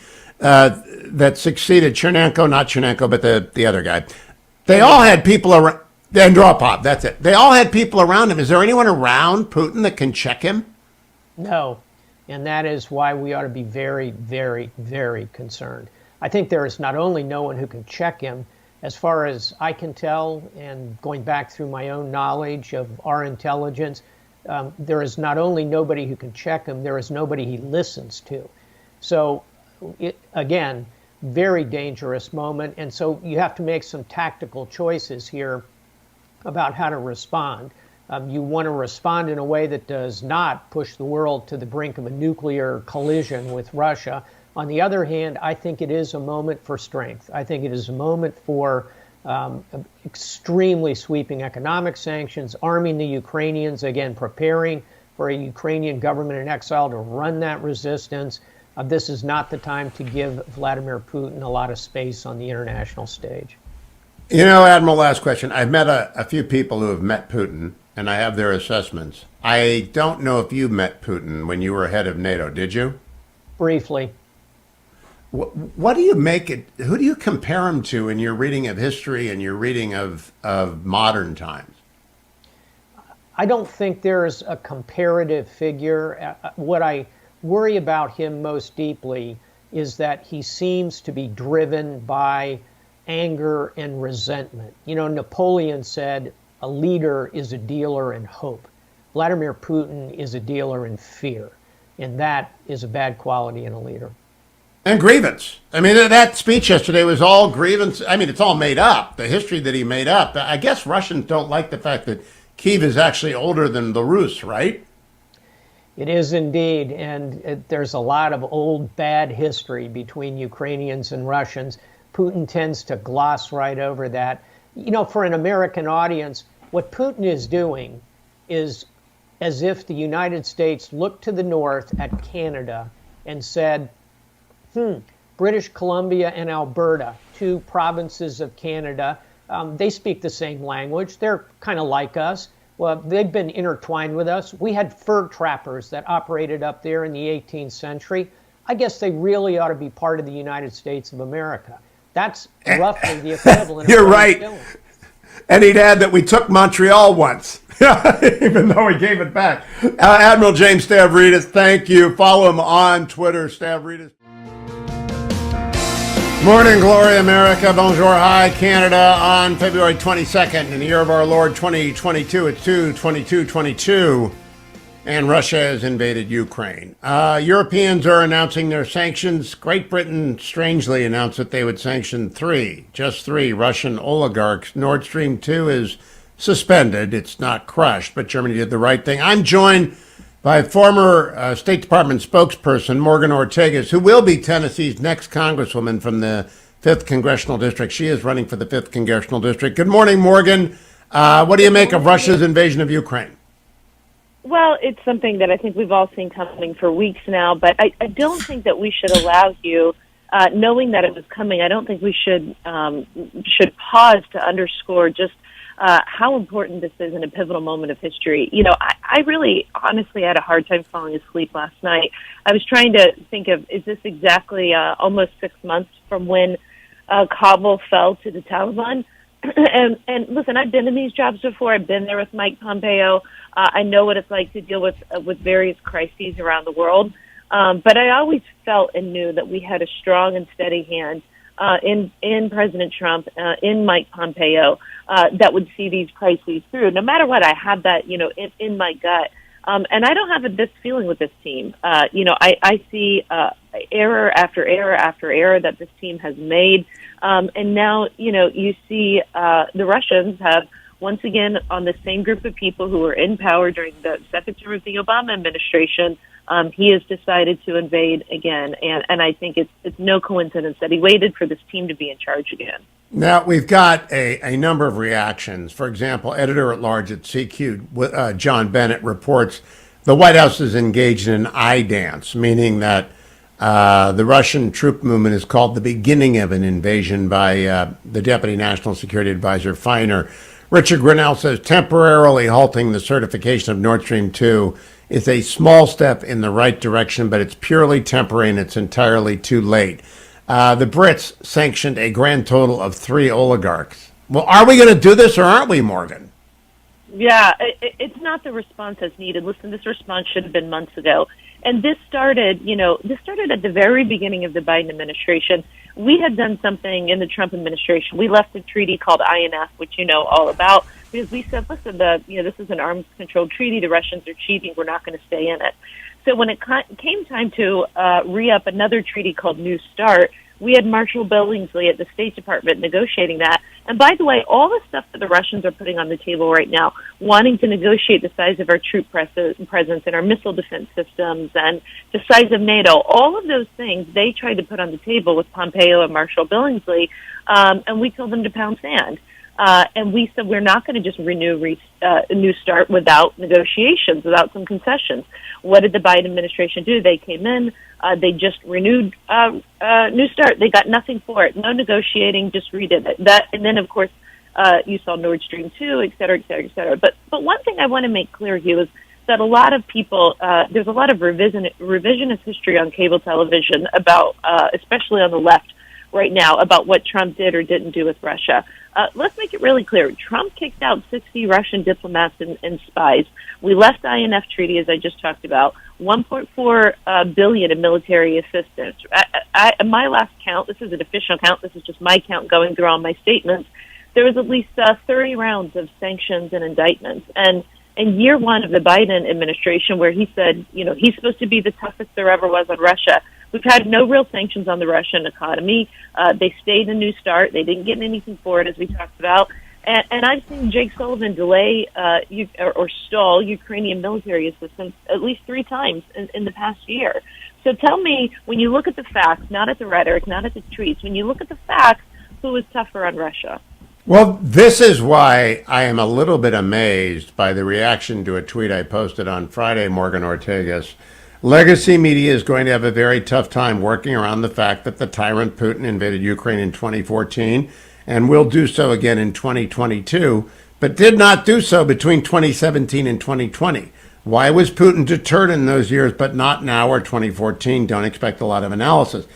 that succeeded Chernenko, not Chernenko, but the other guy, they all had people around. Andropov, that's it. They all had people around him. Is there anyone around Putin that can check him? No, and that is why we ought to be very, very, very concerned. I think there is not only no one who can check him, as far as I can tell, and going back through my own knowledge of our intelligence, there is not only nobody who can check him, there is nobody he listens to. So, again, very dangerous moment. And so you have to make some tactical choices here about how to respond. You want to respond in a way that does not push the world to the brink of a nuclear collision with Russia. On the other hand, I think it is a moment for strength. I think it is a moment for extremely sweeping economic sanctions, arming the Ukrainians, again, preparing for a Ukrainian government in exile to run that resistance. This is not the time to give Vladimir Putin a lot of space on the international stage. You know, Admiral, last question. I've met a few people who have met Putin, and I have their assessments. I don't know if you met Putin when you were head of NATO, did you? Briefly. What do you make it? Who do you compare him to in your reading of history and your reading of modern times? I don't think there's a comparative figure. What I worry about him most deeply is that he seems to be driven by anger and resentment. You know, Napoleon said, a leader is a dealer in hope. Vladimir Putin is a dealer in fear. And that is a bad quality in a leader. And grievance. I mean, that speech yesterday was all grievance. I mean, it's all made up, the history that he made up. I guess Russians don't like the fact that Kyiv is actually older than the Rus, right? It is indeed. And there's a lot of old bad history between Ukrainians and Russians. Putin tends to gloss right over that. You know, for an American audience, what Putin is doing is as if the United States looked to the north at Canada and said, British Columbia and Alberta, two provinces of Canada, they speak the same language. They're kind of like us. Well, they've been intertwined with us. We had fur trappers that operated up there in the 18th century. I guess they really ought to be part of the United States of America. That's roughly the equivalent. You're right. And he'd add that we took Montreal once, even though we gave it back. Admiral James Stavridis, thank you. Follow him on Twitter, Stavridis. Morning, Glory, America. Bonjour, hi, Canada. On February 22nd, in the year of our Lord 2022, it's 2/22/22, and Russia has invaded Ukraine. Europeans are announcing their sanctions. Great Britain strangely announced that they would sanction just three Russian oligarchs. Nord Stream 2 is suspended. It's not crushed, but Germany did the right thing. I'm joined by former State Department spokesperson Morgan Ortagus, who will be Tennessee's next congresswoman from the 5th Congressional District. She is running for the 5th Congressional District. Good morning, Morgan. What do you make of Russia's invasion of Ukraine? Well, it's something that I think we've all seen coming for weeks now, but I don't think that we should allow you, knowing that it was coming, I don't think we should pause to underscore just how important this is in a pivotal moment of history. You know, I really honestly had a hard time falling asleep last night. I was trying to think of, is this exactly almost 6 months from when Kabul fell to the Taliban? and listen, I've been in these jobs before. I've been there with Mike Pompeo. I know what it's like to deal with various crises around the world. But I always felt and knew that we had a strong and steady hand in President Trump, in Mike Pompeo, that would see these crises through. No matter what, I had that, in my gut. And I don't have this feeling with this team. I see error after error after error that this team has made. And now, you see the Russians have once again on the same group of people who were in power during the second term of the Obama administration. He has decided to invade again. And I think it's no coincidence that he waited for this team to be in charge again. Now, we've got a number of reactions. For example, editor-at-large at CQ, John Bennett, reports the White House is engaged in an eye dance, meaning that the Russian troop movement is called the beginning of an invasion by the Deputy National Security Advisor Feiner. Richard Grinnell says temporarily halting the certification of Nord Stream 2 is a small step in the right direction, but it's purely temporary and it's entirely too late. The Brits sanctioned a grand total of 3 oligarchs. Well, are we going to do this or aren't we, Morgan? Yeah, it's not the response that's needed. Listen, this response should have been months ago. And this started at the very beginning of the Biden administration. We had done something in the Trump administration. We left a treaty called INF, which you know all about, because we said, listen, this is an arms control treaty. The Russians are cheating. We're not going to stay in it. So when it came time to re-up another treaty called New START, we had Marshall Billingsley at the State Department negotiating that. And by the way, all the stuff that the Russians are putting on the table right now, wanting to negotiate the size of our troop presence and our missile defense systems and the size of NATO, all of those things they tried to put on the table with Pompeo and Marshall Billingsley, and we told them to pound sand. And we said we're not going to just renew New START without negotiations, without some concessions. What did the Biden administration do? They came in, they just renewed New START. They got nothing for it, no negotiating, just redid it. And then of course you saw Nord Stream 2, et cetera, et cetera, et cetera. But one thing I want to make clear, Hugh, is that a lot of people, there's a lot of revisionist history on cable television about, especially on the left right now, about what Trump did or didn't do with Russia. Let's make it really clear. Trump kicked out 60 Russian diplomats and spies. We left the INF treaty, as I just talked about, $1.4 billion in military assistance. My last count, this is an official count, this is just my count going through all my statements, there was at least 30 rounds of sanctions and indictments. And in year one of the Biden administration, where he said, he's supposed to be the toughest there ever was on Russia, we've had no real sanctions on the Russian economy. They stayed in New START. They didn't get anything for it, as we talked about. And I've seen Jake Sullivan delay or stall Ukrainian military assistance at least 3 times in the past year. So tell me, when you look at the facts, not at the rhetoric, not at the tweets, when you look at the facts, who is tougher on Russia? Well, this is why I am a little bit amazed by the reaction to a tweet I posted on Friday, Morgan Ortagus. Legacy media is going to have a very tough time working around the fact that the tyrant Putin invaded Ukraine in 2014 and will do so again in 2022, but did not do so between 2017 and 2020. Why was Putin deterred in those years, but not now or 2014? Don't expect a lot of analysis.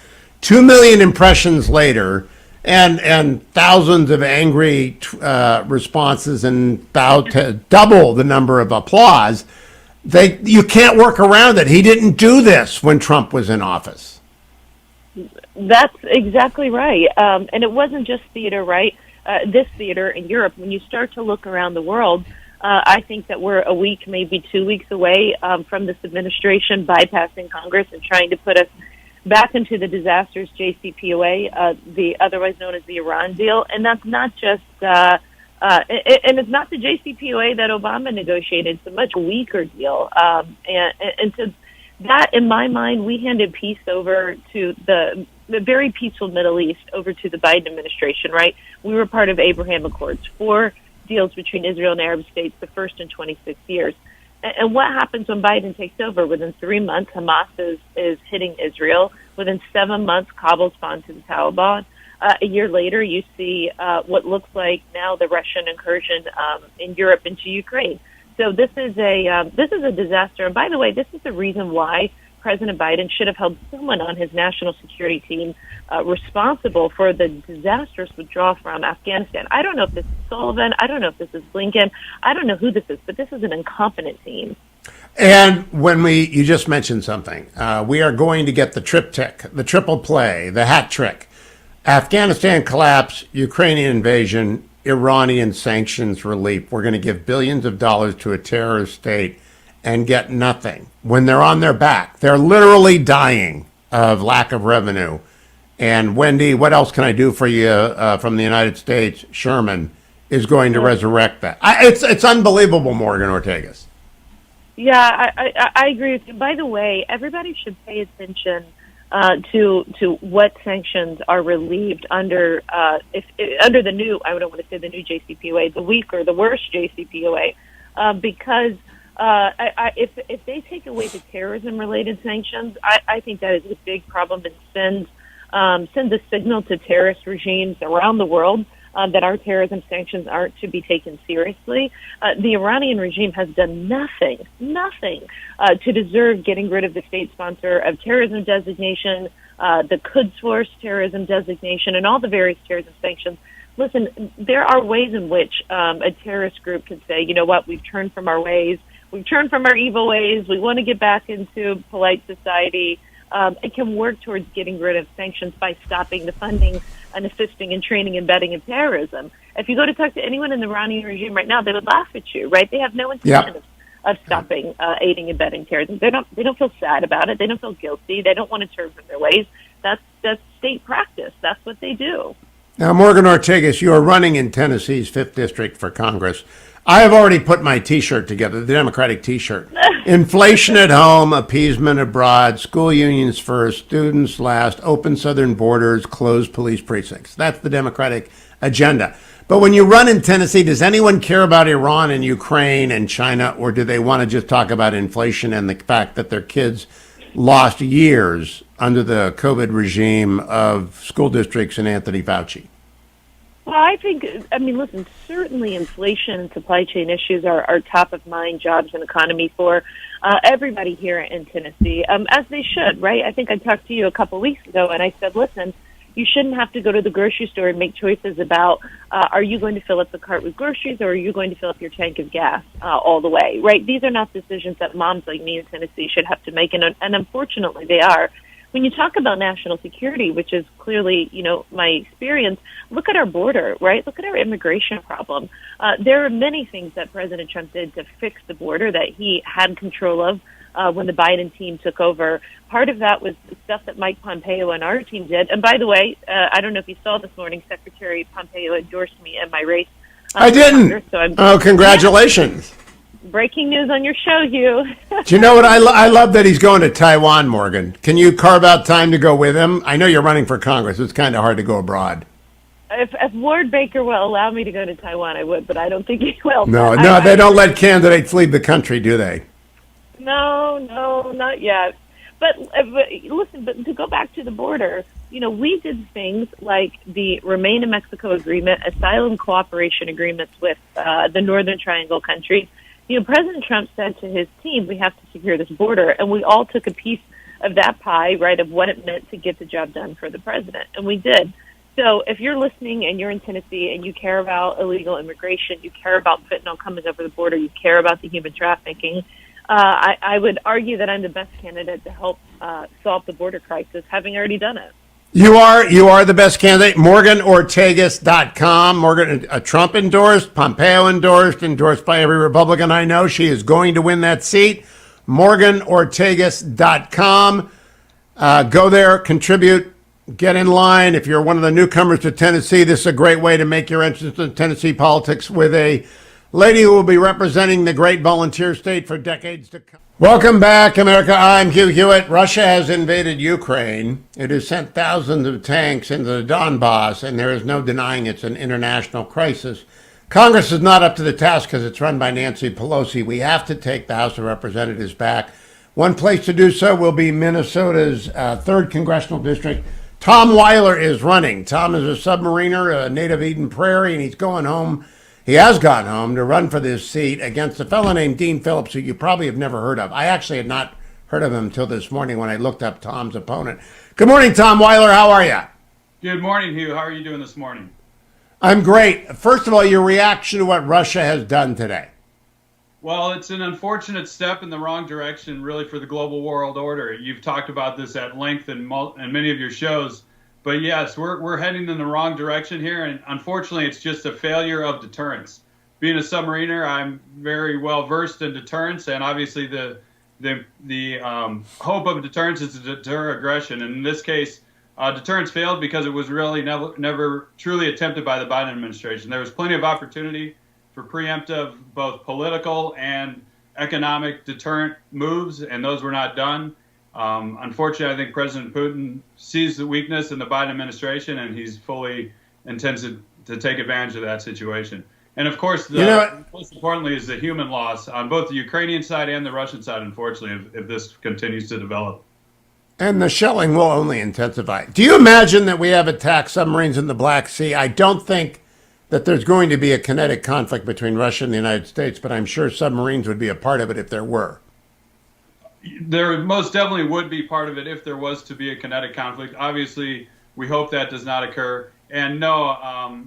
2 million impressions later, and thousands of angry responses and about double the number of applause. You can't work around it. He didn't do this when Trump was in office. That's exactly right. And it wasn't just theater, right? This theater in Europe, when you start to look around the world, I think that we're a week, maybe 2 weeks away from this administration bypassing Congress and trying to put us back into the disastrous JCPOA, the otherwise known as the Iran deal. And that's not just, and it's not the JCPOA that Obama negotiated. It's a much weaker deal. And so that, in my mind, we handed peace over to the very peaceful Middle East over to the Biden administration, right? We were part of Abraham Accords, 4 deals between Israel and Arab states, the first in 26 years. And what happens when Biden takes over? Within 3 months, Hamas is hitting Israel. Within 7 months, Kabul's gone to the Taliban. A year later, you see what looks like now the Russian incursion in Europe into Ukraine. So this is a disaster. And by the way, this is the reason why President Biden should have held someone on his national security team responsible for the disastrous withdrawal from Afghanistan. I don't know if this is Sullivan. I don't know if this is Blinken. I don't know who this is, but this is an incompetent team. And you just mentioned something. We are going to get the triptych, the triple play, the hat trick. Afghanistan collapse, Ukrainian invasion, Iranian sanctions relief. We're going to give billions of dollars to a terrorist state and get nothing. When they're on their back, they're literally dying of lack of revenue. And Wendy, what else can I do for you from the United States? Sherman is going to resurrect that. It's unbelievable, Morgan Ortagus. Yeah, I agree with you. By the way, everybody should pay attention to what sanctions are relieved under under the new, I don't want to say the new JCPOA, the weaker, the worse JCPOA, because if they take away the terrorism-related sanctions, I think that is a big problem and sends a signal to terrorist regimes around the world that our terrorism sanctions aren't to be taken seriously. The Iranian regime has done nothing to deserve getting rid of the state sponsor of terrorism designation, the Quds Force terrorism designation, and all the various terrorism sanctions. Listen, there are ways in which a terrorist group can say, you know what, we've turned from our ways, we've turned from our evil ways, we want to get back into polite society. It can work towards getting rid of sanctions by stopping the funding and assisting in training and vetting of terrorism. If you go to talk to anyone in the Iranian regime right now, they would laugh at you, right? They have no intention of stopping aiding and vetting terrorism. They don't feel sad about it. They don't feel guilty. They don't want to turn from their ways. That's state practice. That's what they do. Now, Morgan Ortagus, you are running in Tennessee's 5th District for Congress. I have already put my T-shirt together, the Democratic T-shirt. Inflation at home, appeasement abroad, school unions first, students last, open southern borders, closed police precincts. That's the Democratic agenda. But when you run in Tennessee, does anyone care about Iran and Ukraine and China, or do they want to just talk about inflation and the fact that their kids lost years under the COVID regime of school districts and Anthony Fauci? Well, I mean, listen, certainly inflation and supply chain issues are top of mind jobs and economy for everybody here in Tennessee, as they should, right? I think I talked to you a couple weeks ago, and I said, listen, you shouldn't have to go to the grocery store and make choices about are you going to fill up the cart with groceries or are you going to fill up your tank of gas all the way, right? These are not decisions that moms like me in Tennessee should have to make, and unfortunately they are. When you talk about national security, which is clearly, my experience, look at our border, right? Look at our immigration problem. There are many things that President Trump did to fix the border that he had control of when the Biden team took over. Part of that was the stuff that Mike Pompeo and our team did. And by the way, I don't know if you saw this morning, Secretary Pompeo endorsed me in my race. I didn't. So congratulations. Yeah. Breaking news on your show, Hugh. Do you know what? I love that he's going to Taiwan, Morgan. Can you carve out time to go with him? I know you're running for Congress. It's kind of hard to go abroad. If Ward Baker will allow me to go to Taiwan, I would, but I don't think he will. No, they don't let candidates leave the country, do they? No, not yet. But listen, but to go back to the border, we did things like the Remain in Mexico agreement, asylum cooperation agreements with the Northern Triangle countries. President Trump said to his team, we have to secure this border, and we all took a piece of that pie, right, of what it meant to get the job done for the president, and we did. So if you're listening and you're in Tennessee and you care about illegal immigration, you care about fentanyl coming over the border, you care about the human trafficking, I would argue that I'm the best candidate to help solve the border crisis, having already done it. You are the best candidate. MorganOrtagus.com. Morgan, Trump endorsed, Pompeo endorsed by every Republican I know. She is going to win that seat. MorganOrtagus.com. Go there, contribute, get in line. If you're one of the newcomers to Tennessee, this is a great way to make your entrance to Tennessee politics with a lady who will be representing the great volunteer state for decades to come. Welcome back, America. I'm Hugh Hewitt. Russia has invaded Ukraine. It has sent thousands of tanks into the Donbass, and there is no denying it's an international crisis. Congress is not up to the task because it's run by Nancy Pelosi. We have to take the House of Representatives back. One place to do so will be Minnesota's 3rd Congressional District. Tom Weiler is running. Tom is a submariner, a native Eden Prairie, and he's going home. He has gone home to run for this seat against a fellow named Dean Phillips, who you probably have never heard of. I actually had not heard of him until this morning when I looked up Tom's opponent. Good morning, Tom Weiler. How are you? Good morning, Hugh. How are you doing this morning? I'm great. First of all, your reaction to what Russia has done today. Well, it's an unfortunate step in the wrong direction, really, for the global world order. You've talked about this at length in many of your shows. But yes, we're heading in the wrong direction here, and unfortunately, it's just a failure of deterrence. Being a submariner, I'm very well versed in deterrence, and obviously the hope of deterrence is to deter aggression. And in this case, deterrence failed because it was really never truly attempted by the Biden administration. There was plenty of opportunity for preemptive, both political and economic deterrent moves, and those were not done. Unfortunately, I think President Putin sees the weakness in the Biden administration, and he's fully intends to take advantage of that situation. And of course, most importantly is the human loss on both the Ukrainian side and the Russian side, unfortunately, if this continues to develop. And the shelling will only intensify. Do you imagine that we have attack submarines in the Black Sea? I don't think that there's going to be a kinetic conflict between Russia and the United States, but I'm sure submarines would be a part of it if there were. There most definitely would be part of it if there was to be a kinetic conflict. Obviously, we hope that does not occur. And no,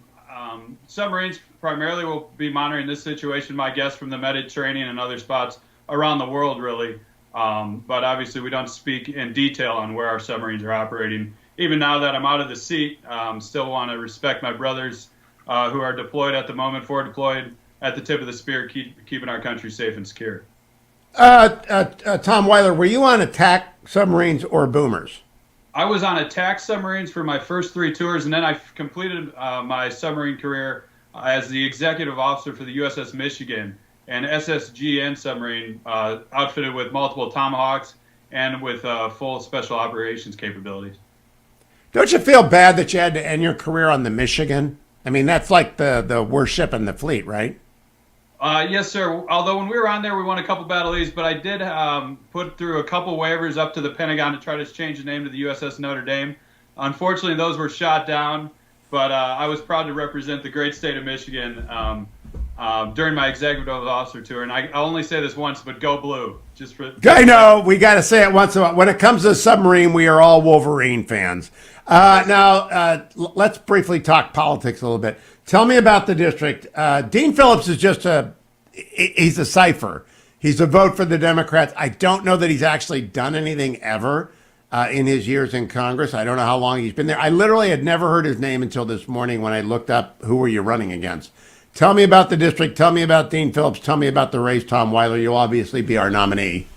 submarines primarily will be monitoring this situation, my guess, from the Mediterranean and other spots around the world, really. But obviously, we don't speak in detail on where our submarines are operating. Even now that I'm out of the seat, still want to respect my brothers who are deployed at the moment, forward deployed at the tip of the spear, keeping our country safe and secure. Tom Weiler, were you on attack submarines or boomers? I was on attack submarines for my first 3 tours, and then I completed my submarine career as the executive officer for the USS Michigan, an SSGN submarine outfitted with multiple Tomahawks and with full special operations capabilities. Don't you feel bad that you had to end your career on the Michigan? I mean, that's like the worst ship in the fleet, right? Yes, sir. Although when we were on there, we won a couple battles, but I did put through a couple waivers up to the Pentagon to try to change the name to the USS Notre Dame. Unfortunately, those were shot down, but I was proud to represent the great state of Michigan during my executive officer tour. And I only say this once, but go blue. I know, we got to say it once in a while. When it comes to submarine, we are all Wolverine fans. Now, let's briefly talk politics a little bit. Tell me about the district. Dean Phillips is he's a cipher. He's a vote for the Democrats. I don't know that he's actually done anything ever in his years in Congress. I don't know how long he's been there. I literally had never heard his name until this morning when I looked up who were you running against. Tell me about the district. Tell me about Dean Phillips. Tell me about the race, Tom Weiler. You'll obviously be our nominee.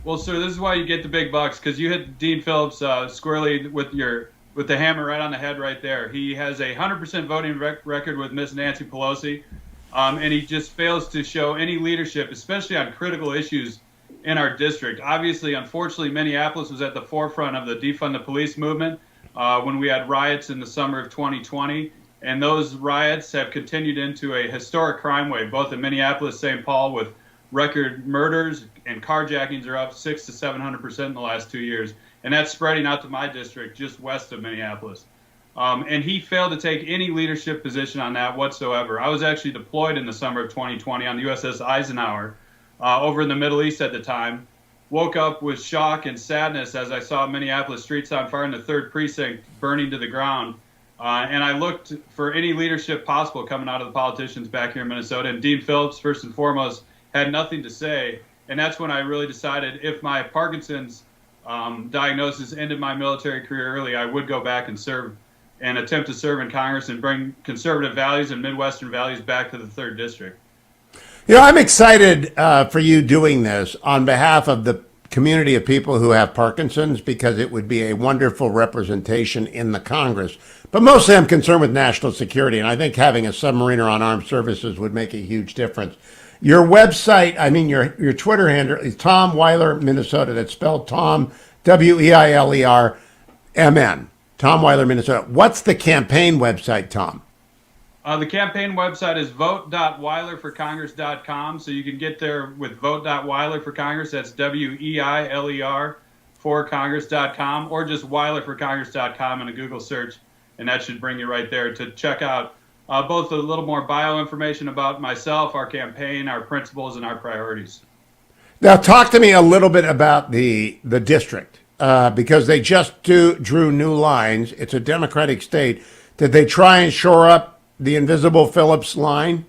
Well, sir, this is why you get the big bucks, because you hit Dean Phillips squarely with the hammer right on the head right there. He has a 100% voting record with Miss Nancy Pelosi, and he just fails to show any leadership, especially on critical issues in our district. Obviously, unfortunately, Minneapolis was at the forefront of the defund the police movement when we had riots in the summer of 2020. And those riots have continued into a historic crime wave, both in Minneapolis, St. Paul, with record murders and carjackings are up 600% to 700% in the last 2 years. And that's spreading out to my district just west of Minneapolis. And he failed to take any leadership position on that whatsoever. I was actually deployed in the summer of 2020 on the USS Eisenhower over in the Middle East at the time. Woke up with shock and sadness as I saw Minneapolis streets on fire and the 3rd precinct burning to the ground. And I looked for any leadership possible coming out of the politicians back here in Minnesota. And Dean Phillips, first and foremost, had nothing to say. And that's when I really decided if my Parkinson's diagnosis ended my military career early, I would go back and serve and attempt to serve in Congress and bring conservative values and Midwestern values back to the 3rd District. You know, I'm excited for you doing this on behalf of the community of people who have Parkinson's, because it would be a wonderful representation in the Congress. But mostly I'm concerned with national security, and I think having a submariner on armed services would make a huge difference. Your website, your Twitter handle is Tom Weiler, Minnesota. That's spelled Tom, W-E-I-L-E-R-M-N. Tom Weiler, Minnesota. What's the campaign website, Tom? The campaign website is vote.weilerforcongress.com. So you can get there with vote.weiler for Congress. That's W-E-I-L-E-R for Congress.com, or just weilerforcongress.com in a Google search. And that should bring you right there to check out both a little more bio information about myself, our campaign, our principles, and our priorities. Now, talk to me a little bit about the district, because they just drew new lines. It's a Democratic state. Did they try and shore up the invisible Phillips line?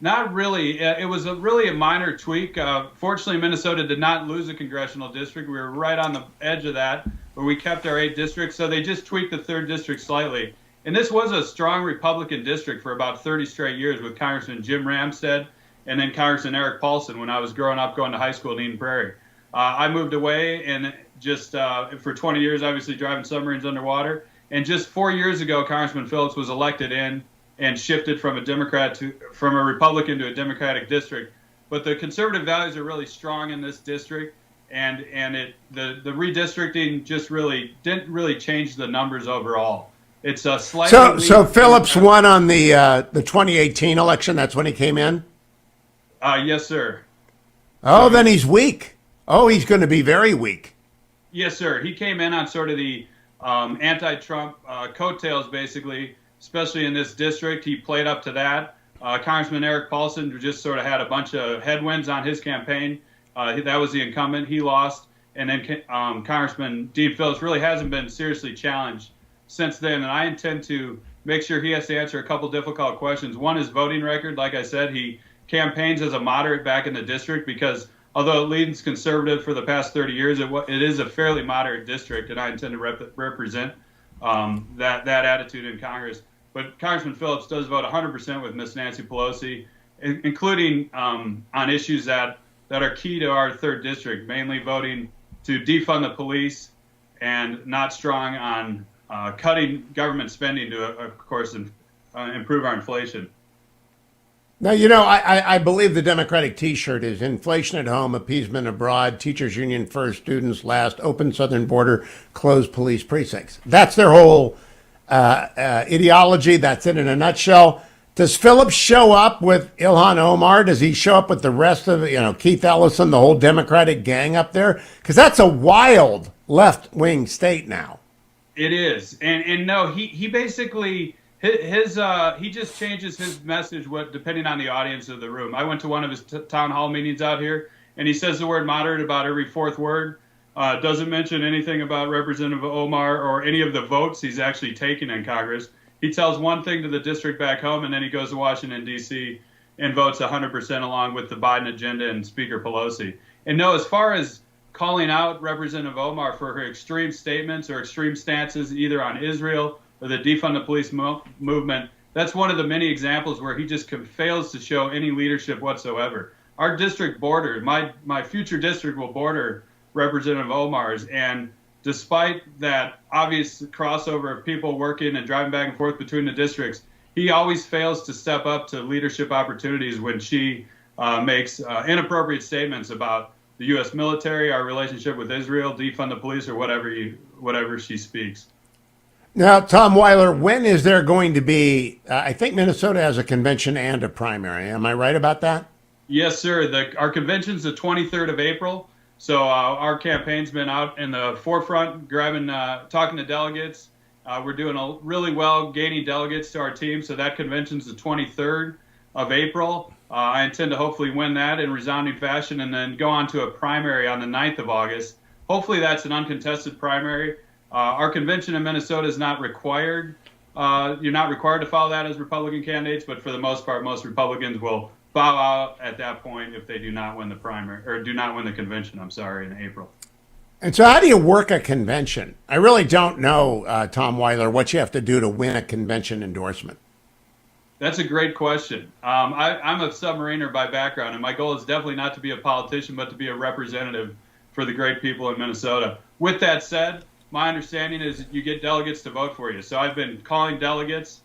Not really. It was really a minor tweak. Fortunately, Minnesota did not lose a congressional district. We were right on the edge of that, but we kept our 8 districts. So they just tweaked the 3rd district slightly. And this was a strong Republican district for about 30 straight years with Congressman Jim Ramstad and then Congressman Eric Paulson when I was growing up going to high school in Eden Prairie. I moved away and just for 20 years, obviously driving submarines underwater. And just 4 years ago, Congressman Phillips was elected in and shifted from a Republican to a Democratic district. But the conservative values are really strong in this district, and the redistricting just didn't really change the numbers overall. It's a slightly so Phillips won on the 2018 election. That's when he came in. Yes, sir. Oh, then he's weak. Oh, he's going to be very weak. Yes, sir. He came in on sort of the anti-Trump coattails, basically. especially in this district. He played up to that. Congressman Eric Paulson just sort of had a bunch of headwinds on his campaign. That was the incumbent. He lost. And then Congressman Dean Phillips really hasn't been seriously challenged since then. And I intend to make sure he has to answer a couple difficult questions. One is voting record. Like I said, he campaigns as a moderate back in the district because although it leans conservative for the past 30 years, it is a fairly moderate district, and I intend to represent that attitude in Congress. But Congressman Phillips does vote 100% with Miss Nancy Pelosi, including on issues that are key to our 3rd district, mainly voting to defund the police and not strong on cutting government spending to, of course, improve our inflation. Now, I believe the Democratic T-shirt is inflation at home, appeasement abroad, teachers union first, students last, open southern border, closed police precincts. That's their whole ideology. That's it in a nutshell. Does Phillips show up with Ilhan Omar? Does he show up with the rest of, Keith Ellison, the whole Democratic gang up there? Because that's a wild left-wing state now. It is. And no, he basically... he just changes his message depending on the audience of the room. I went to one of his town hall meetings out here, and he says the word moderate about every 4th word. Doesn't mention anything about Representative Omar or any of the votes he's actually taken in Congress. He tells one thing to the district back home, and then he goes to Washington, D.C. and votes 100% along with the Biden agenda and Speaker Pelosi. And no, as far as calling out Representative Omar for her extreme statements or extreme stances either on Israel or the defund the police movement, that's one of the many examples where he just fails to show any leadership whatsoever. Our district border, my future district will border Representative Omar's, and despite that obvious crossover of people working and driving back and forth between the districts, he always fails to step up to leadership opportunities when she makes inappropriate statements about the U.S. military, our relationship with Israel, defund the police, or whatever she speaks. Now, Tom Weiler, when is there going to be, I think Minnesota has a convention and a primary. Am I right about that? Yes, sir. Our convention's the 23rd of April. So our campaign's been out in the forefront, talking to delegates. We're doing really well gaining delegates to our team. So that convention's the 23rd of April. I intend to hopefully win that in resounding fashion and then go on to a primary on the 9th of August. Hopefully that's an uncontested primary. Our convention in Minnesota is not required. You're not required to follow that as Republican candidates, but for the most part, most Republicans will bow out at that point if they do not win the primary or do not win the convention, in April. And so how do you work a convention? I really don't know, Tom Weiler, what you have to do to win a convention endorsement. That's a great question. I'm a submariner by background, and my goal is definitely not to be a politician, but to be a representative for the great people in Minnesota. With that said, my understanding is you get delegates to vote for you. So I've been calling delegates,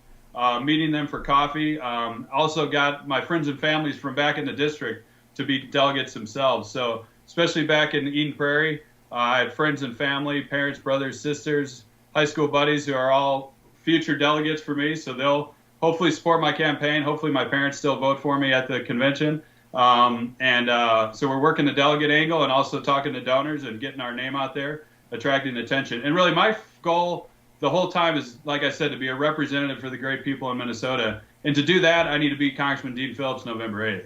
meeting them for coffee. Also got my friends and families from back in the district to be delegates themselves. So especially back in Eden Prairie, I have friends and family, parents, brothers, sisters, high school buddies who are all future delegates for me. So they'll hopefully support my campaign. Hopefully my parents still vote for me at the convention. So we're working the delegate angle and also talking to donors and getting our name out there, attracting attention. And really my goal the whole time is, like I said, to be a representative for the great people in Minnesota. And to do that, I need to beat Congressman Dean Phillips November 8th.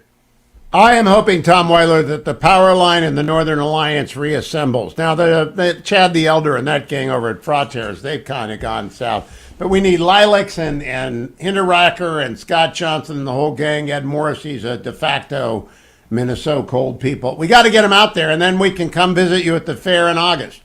I am hoping, Tom Weiler, that the power line in the Northern Alliance reassembles. Now, the Chad the Elder and that gang over at Frontiers, they've kind of gone south. But we need Lilacs and Hinterracker and Scott Johnson and the whole gang. Ed Morrissey's a de facto Minnesota cold people. We got to get them out there, and then we can come visit you at the fair in August.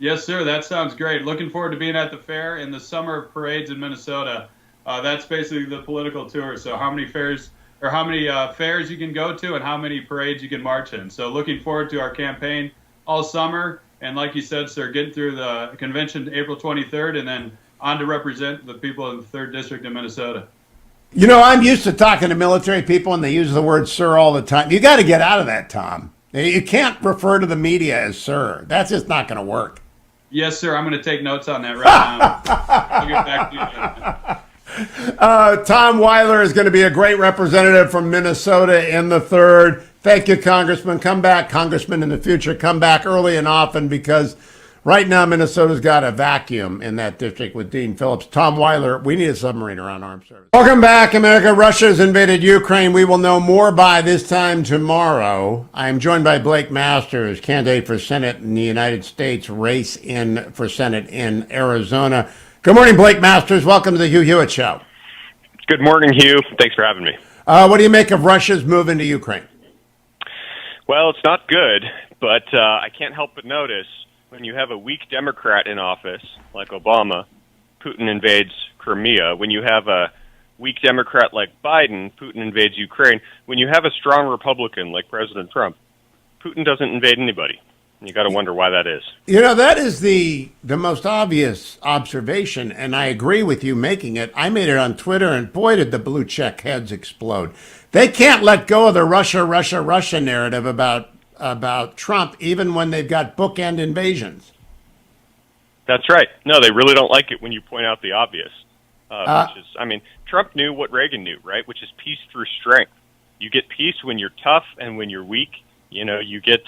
Yes, sir. That sounds great. Looking forward to being at the fair in the summer of parades in Minnesota. That's basically the political tour. So how many fairs you can go to and how many parades you can march in. So looking forward to our campaign all summer. And like you said, sir, getting through the convention April 23rd and then on to represent the people in the 3rd District in Minnesota. You know, I'm used to talking to military people and they use the word sir all the time. You got to get out of that, Tom. You can't refer to the media as sir. That's just not going to work. Yes, sir. I'm going to take notes on that right now. I'll get back to you. Tom Weiler is going to be a great representative from Minnesota in the 3rd. Thank you, Congressman. Come back, Congressman, in the future. Come back early and often because Right now, Minnesota's got a vacuum in that district with Dean Phillips. Tom Weiler, we need a submarine around armed service. Welcome back, America. Russia's invaded Ukraine. We will know more by this time tomorrow. I am joined by Blake Masters, candidate for Senate in the United States, race for Senate in Arizona. Good morning, Blake Masters. Welcome to the Hugh Hewitt Show. Good morning, Hugh. Thanks for having me. What do you make of Russia's move into Ukraine? Well, it's not good, but I can't help but notice when you have a weak Democrat in office, like Obama, Putin invades Crimea. When you have a weak Democrat like Biden, Putin invades Ukraine. When you have a strong Republican like President Trump, Putin doesn't invade anybody. You got to wonder why that is. You know, that is the most obvious observation, and I agree with you making it. I made it on Twitter, and boy, did the blue check heads explode. They can't let go of the Russia narrative about Trump, even when they've got bookend invasions. That's right. No, they really don't like it when you point out the obvious. Which is, I mean, Trump knew what Reagan knew, right? Which is peace through strength. You get peace when you're tough, and when you're weak, you know, you get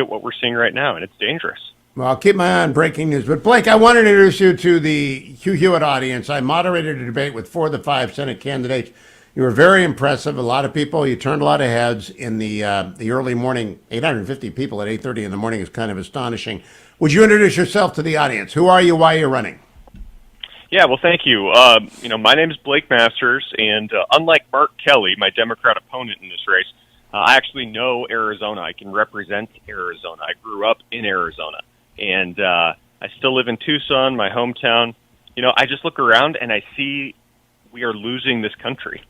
what we're seeing right now, and it's dangerous. Well, I'll keep my eye on breaking news. But Blake, I want to introduce you to the Hugh Hewitt audience. I moderated a debate with 4 of the 5 Senate candidates. You were very impressive. A lot of people. You turned a lot of heads in the early morning. 850 people at 8:30 in the morning is kind of astonishing. Would you introduce yourself to the audience? Who are you? Why are you running? Yeah, well, thank you. My name is Blake Masters, and unlike Mark Kelly, my Democrat opponent in this race, I actually know Arizona. I can represent Arizona. I grew up in Arizona, and I still live in Tucson, my hometown. You know, I just look around and I see we are losing this country.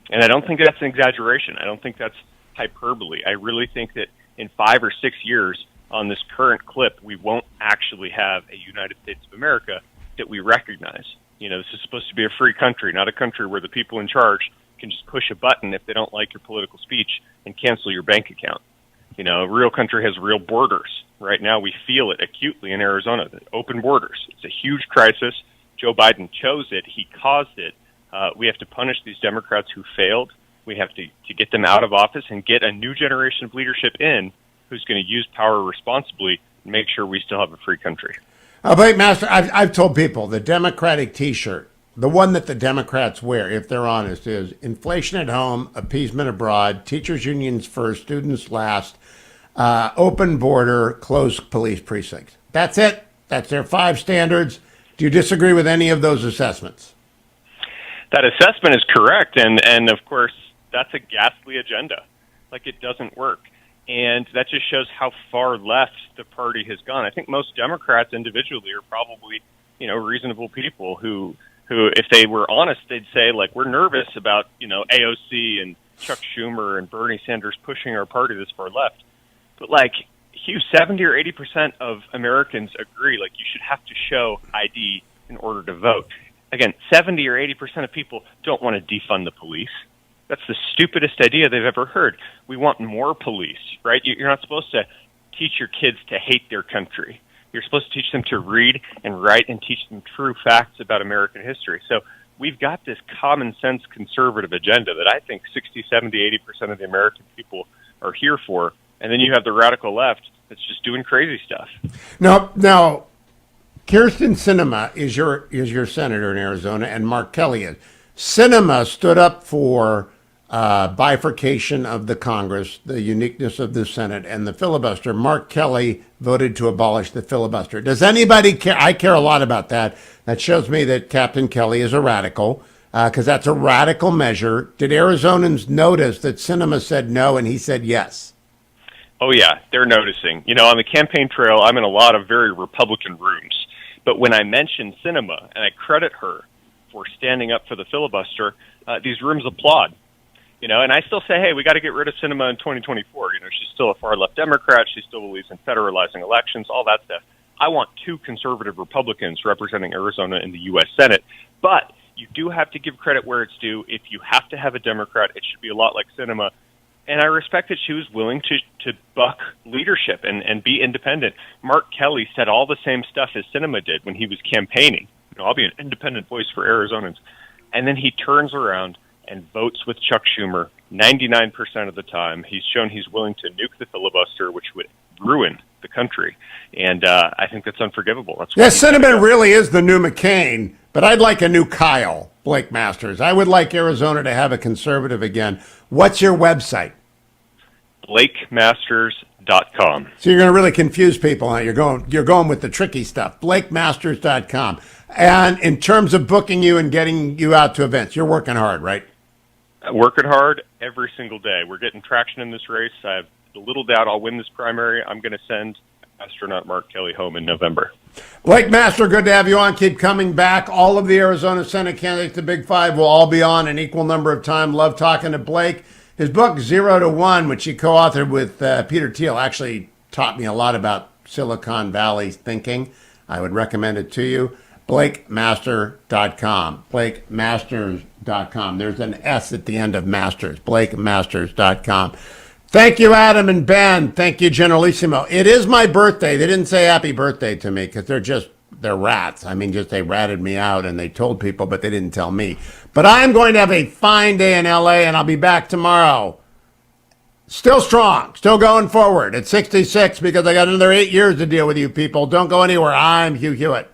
And I don't think that's an exaggeration. I don't think that's hyperbole. I really think that in 5 or 6 years on this current clip, we won't actually have a United States of America that we recognize. You know, this is supposed to be a free country, not a country where the people in charge can just push a button if they don't like your political speech and cancel your bank account. You know, a real country has real borders. Right now, we feel it acutely in Arizona, the open borders. It's a huge crisis. Joe Biden chose it. He caused it. We have to punish these Democrats who failed. We have to get them out of office and get a new generation of leadership in who's going to use power responsibly and make sure we still have a free country. Blake Master, I've told people the Democratic T-shirt, the one that the Democrats wear, if they're honest, is inflation at home, appeasement abroad, teachers' unions first, students last, open border, closed police precincts. That's it. That's their 5 standards. Do you disagree with any of those assessments? That assessment is correct, and of course, that's a ghastly agenda. Like, it doesn't work. And that just shows how far left the party has gone. I think most Democrats individually are probably, you know, reasonable people who, if they were honest, they'd say, like, we're nervous about, you know, AOC and Chuck Schumer and Bernie Sanders pushing our party this far left. But, like, Hugh, 70 or 80% of Americans agree, like, you should have to show ID in order to vote. Again, 70 or 80% of people don't want to defund the police. That's the stupidest idea they've ever heard. We want more police, right? You're not supposed to teach your kids to hate their country. You're supposed to teach them to read and write and teach them true facts about American history. So we've got this common sense conservative agenda that I think 60, 70, 80% of the American people are here for. And then you have the radical left that's just doing crazy stuff. Now, Kyrsten Sinema is your senator in Arizona, and Mark Kelly is. Sinema stood up for bifurcation of the Congress, the uniqueness of the Senate, and the filibuster. Mark Kelly voted to abolish the filibuster. Does anybody care? I care a lot about that. That shows me that Captain Kelly is a radical, because that's a radical measure. Did Arizonans notice that Sinema said no and he said yes? Oh, yeah, they're noticing. You know, on the campaign trail, I'm in a lot of very Republican rooms. But when I mention Sinema, and I credit her for standing up for the filibuster, these rooms applaud. You know, and I still say, hey, we got to get rid of Sinema in 2024. You know, she's still a far-left Democrat. She still believes in federalizing elections, all that stuff. I want 2 conservative Republicans representing Arizona in the U.S. Senate. But you do have to give credit where it's due. If you have to have a Democrat, it should be a lot like Sinema. And I respect that she was willing to buck leadership and be independent. Mark Kelly said all the same stuff as Sinema did when he was campaigning. You know, I'll be an independent voice for Arizonans. And then he turns around and votes with Chuck Schumer 99% of the time. He's shown he's willing to nuke the filibuster, which would ruin the country. And I think that's unforgivable. That's Yeah, sentiment really is the new McCain, but I'd like a new Kyle, Blake Masters. I would like Arizona to have a conservative again. What's your website? BlakeMasters.com. So you're going to really confuse people, huh? You're going with the tricky stuff. BlakeMasters.com. And in terms of booking you and getting you out to events, you're working hard, right? Working hard every single day. We're getting traction in this race. I have little doubt I'll win this primary. I'm going to send astronaut Mark Kelly home in November. Blake Master, good to have you on. Keep coming back. All of the Arizona Senate candidates, the Big Five, will all be on an equal number of time. Love talking to Blake. His book, 0 to 1, which he co-authored with Peter Thiel, actually taught me a lot about Silicon Valley thinking. I would recommend it to you. BlakeMaster.com. BlakeMasters.com. There's an S at the end of Masters. BlakeMasters.com. Thank you, Adam and Ben. Thank you, Generalissimo. It is my birthday. They didn't say happy birthday to me because they're rats. I mean, just they ratted me out and they told people, but they didn't tell me. But I'm going to have a fine day in LA and I'll be back tomorrow. Still strong, still going forward at 66 because I got another 8 years to deal with you people. Don't go anywhere. I'm Hugh Hewitt.